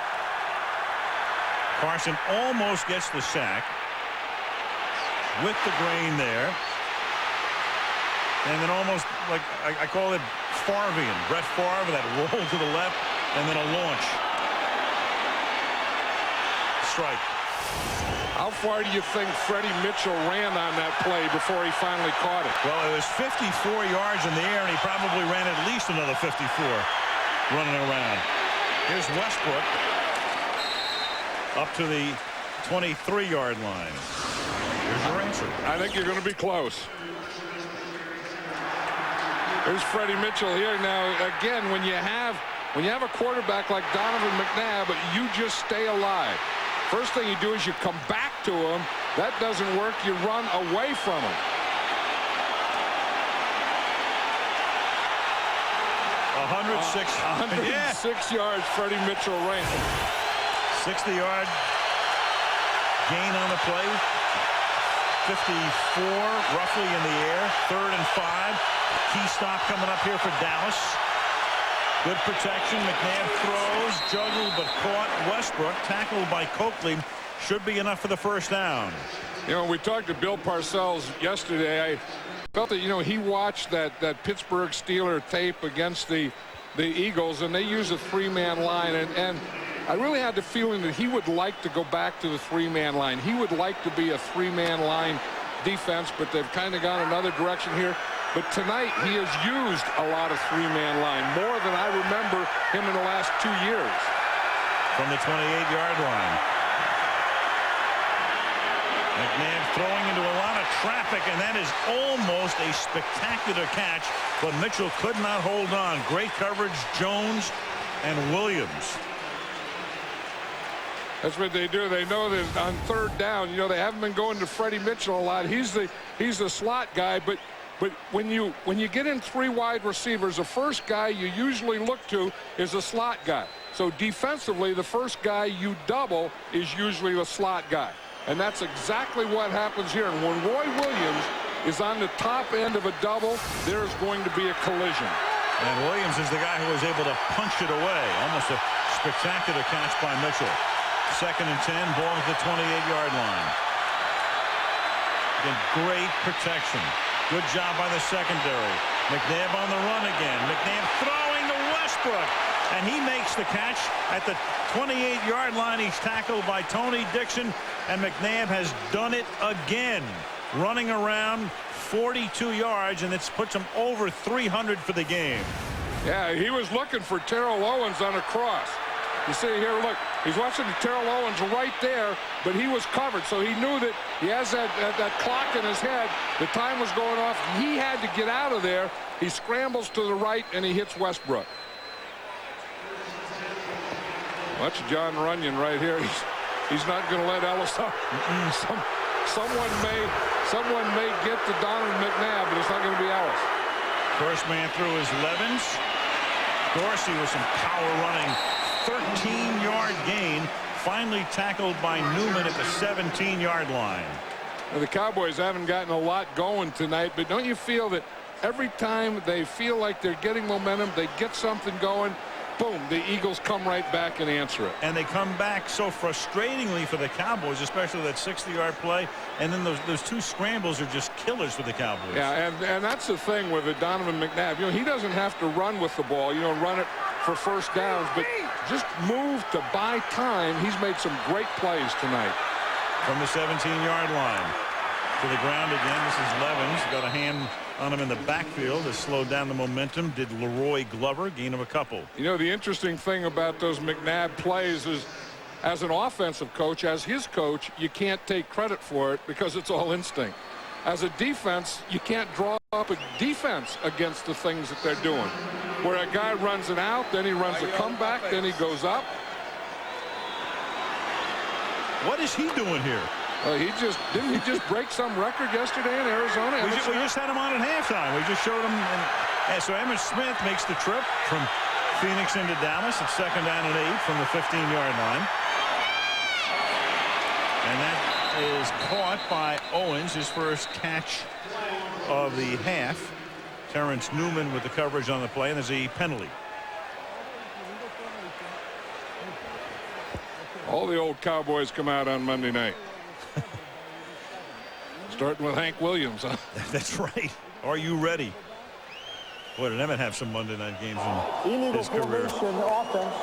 Carson almost gets the sack with the grain there. And then almost, like, I call it Favrean, Brett Favre, that roll to the left, and then a launch. Strike. How far do you think Freddie Mitchell ran on that play before he finally caught it? Well, it was 54 yards in the air, and he probably ran at least another 54 running around. Here's Westbrook up to the 23-yard line. Here's your answer. I think you're going to be close. There's Freddie Mitchell here. Now, again, when you have a quarterback like Donovan McNabb, you just stay alive. First thing you do is you come back to him. That doesn't work. You run away from him. 106 yards Freddie Mitchell ran. 60-yard gain on the play. 54 roughly in the air. 3rd and 5. Key stop coming up here for Dallas. Good protection. McNabb throws, juggled, but caught. Westbrook tackled by Coakley. Should be enough for the first down. You know, we talked to Bill Parcells yesterday. I felt that, you know, he watched that Pittsburgh Steeler tape against the Eagles, and they use a 3-man line, and I really had the feeling that he would like to go back to the 3-man line. He would like to be a 3-man line defense, but they've kind of gone another direction here. But tonight he has used a lot of 3-man line, more than I remember him in the last 2 years. From the 28-yard line. McNabb throwing into a lot of traffic, and that is almost a spectacular catch, but Mitchell could not hold on. Great coverage. Jones and Williams. That's what they do. They know that on third down, they haven't been going to Freddie Mitchell a lot. He's the slot guy, but when you get in 3 wide receivers, the first guy you usually look to is a slot guy. So defensively, the first guy you double is usually the slot guy. And that's exactly what happens here. And when Roy Williams is on the top end of a double, there's going to be a collision. And Williams is the guy who was able to punch it away. Almost a spectacular catch by Mitchell. 2nd and 10, ball at the 28-yard line. Again, great protection. Good job by the secondary. McNabb on the run again. McNabb throwing to Westbrook. And he makes the catch at the 28-yard line. He's tackled by Tony Dixon. And McNabb has done it again. Running around 42 yards, and it puts him over 300 for the game. Yeah, he was looking for Terrell Owens on a cross. You see here, look, he's watching Terrell Owens right there, but he was covered, so he knew that he has that clock in his head. The time was going off. He had to get out of there. He scrambles to the right, and he hits Westbrook. Watch John Runyon right here. He's not going to let Ellis up. Someone may get to Donovan McNabb, but it's not going to be Ellis. First man through is Levens. Dorsey with some power running. 13-yard gain. Finally tackled by Newman at the 17-yard line. Now, the Cowboys haven't gotten a lot going tonight, but don't you feel that every time they feel like they're getting momentum, they get something going, boom, the Eagles come right back and answer it. And they come back so frustratingly for the Cowboys, especially that 60-yard play. And then those 2 scrambles are just killers for the Cowboys. Yeah, and that's the thing with Donovan McNabb. He doesn't have to run with the ball, run it for first downs, but just move to buy time. He's made some great plays tonight. From the 17-yard line to the ground again. This is Levens. Got a hand on him in the backfield to slow down the momentum. Did Leroy Glover, gain him a couple. The interesting thing about those McNabb plays is, as an offensive coach, as his coach, you can't take credit for it because it's all instinct. As a defense, you can't draw up a defense against the things that they're doing. Where a guy runs an out, then he runs a comeback, then he goes up. What is he doing here? Didn't he just break some record yesterday in Arizona? We just had him on at halftime. We just showed him. And so Emmitt Smith makes the trip from Phoenix into Dallas. It's 2nd down and 8 from the 15-yard line. And that is caught by Owens, his first catch of the half. Terrence Newman with the coverage on the play, and there's a penalty. All the old Cowboys come out on Monday night. Starting with Hank Williams, huh? That's right. Are you ready? Boy, did Emmett have some Monday night games in his career. Offense.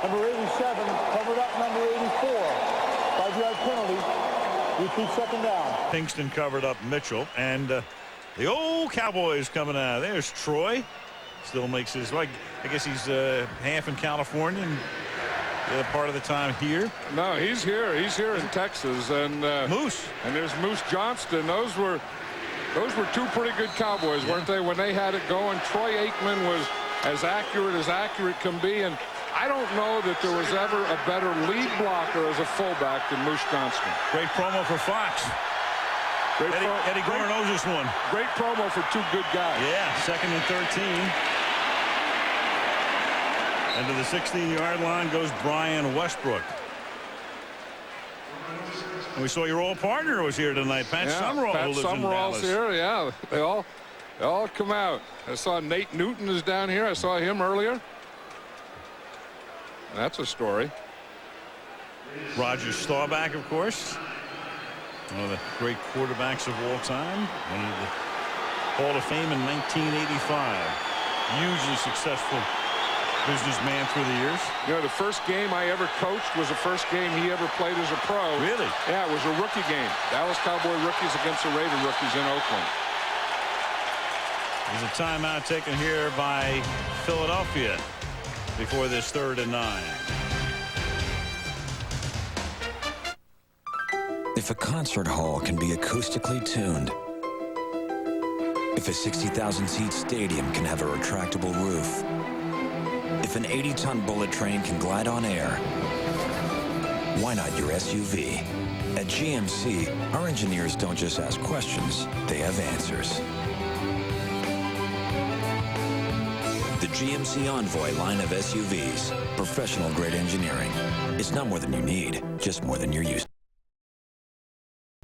Number 87 covered up number 84. 5-yard penalty. Repeat 2nd down. Pinkston covered up Mitchell, and the old Cowboys coming out. There's Troy. Still makes his, I guess he's half in California and the other part of the time here. No, he's here. He's here in Texas. And Moose. And there's Moose Johnston. Those were 2 pretty good Cowboys, weren't they, when they had it going? Troy Aikman was as accurate can be. And I don't know that there was ever a better lead blocker as a fullback than Moose Johnston. Great promo for Fox. Eddie Gore knows this one. Great promo for 2 good guys. Yeah, 2nd and 13. And to the 16-yard line goes Brian Westbrook. And we saw your old partner was here tonight, Pat Summerall. Pat Summerall's here. Yeah, they all come out. I saw Nate Newton is down here. I saw him earlier. That's a story. Roger Staubach, of course. One of the great quarterbacks of all time. One of the Hall of Fame in 1985. Hugely successful businessman through the years. The first game I ever coached was the first game he ever played as a pro. Really? Yeah, it was a rookie game. Dallas Cowboy rookies against the Raider rookies in Oakland. There's a timeout taken here by Philadelphia before this 3rd and 9. If a concert hall can be acoustically tuned, if a 60,000-seat stadium can have a retractable roof, if If an 80-ton bullet train can glide on air, why not your SUV? At GMC, our engineers don't just ask questions, they have answers. The GMC Envoy line of SUVs. Professional-grade engineering. It's not more than you need, just more than you're used to.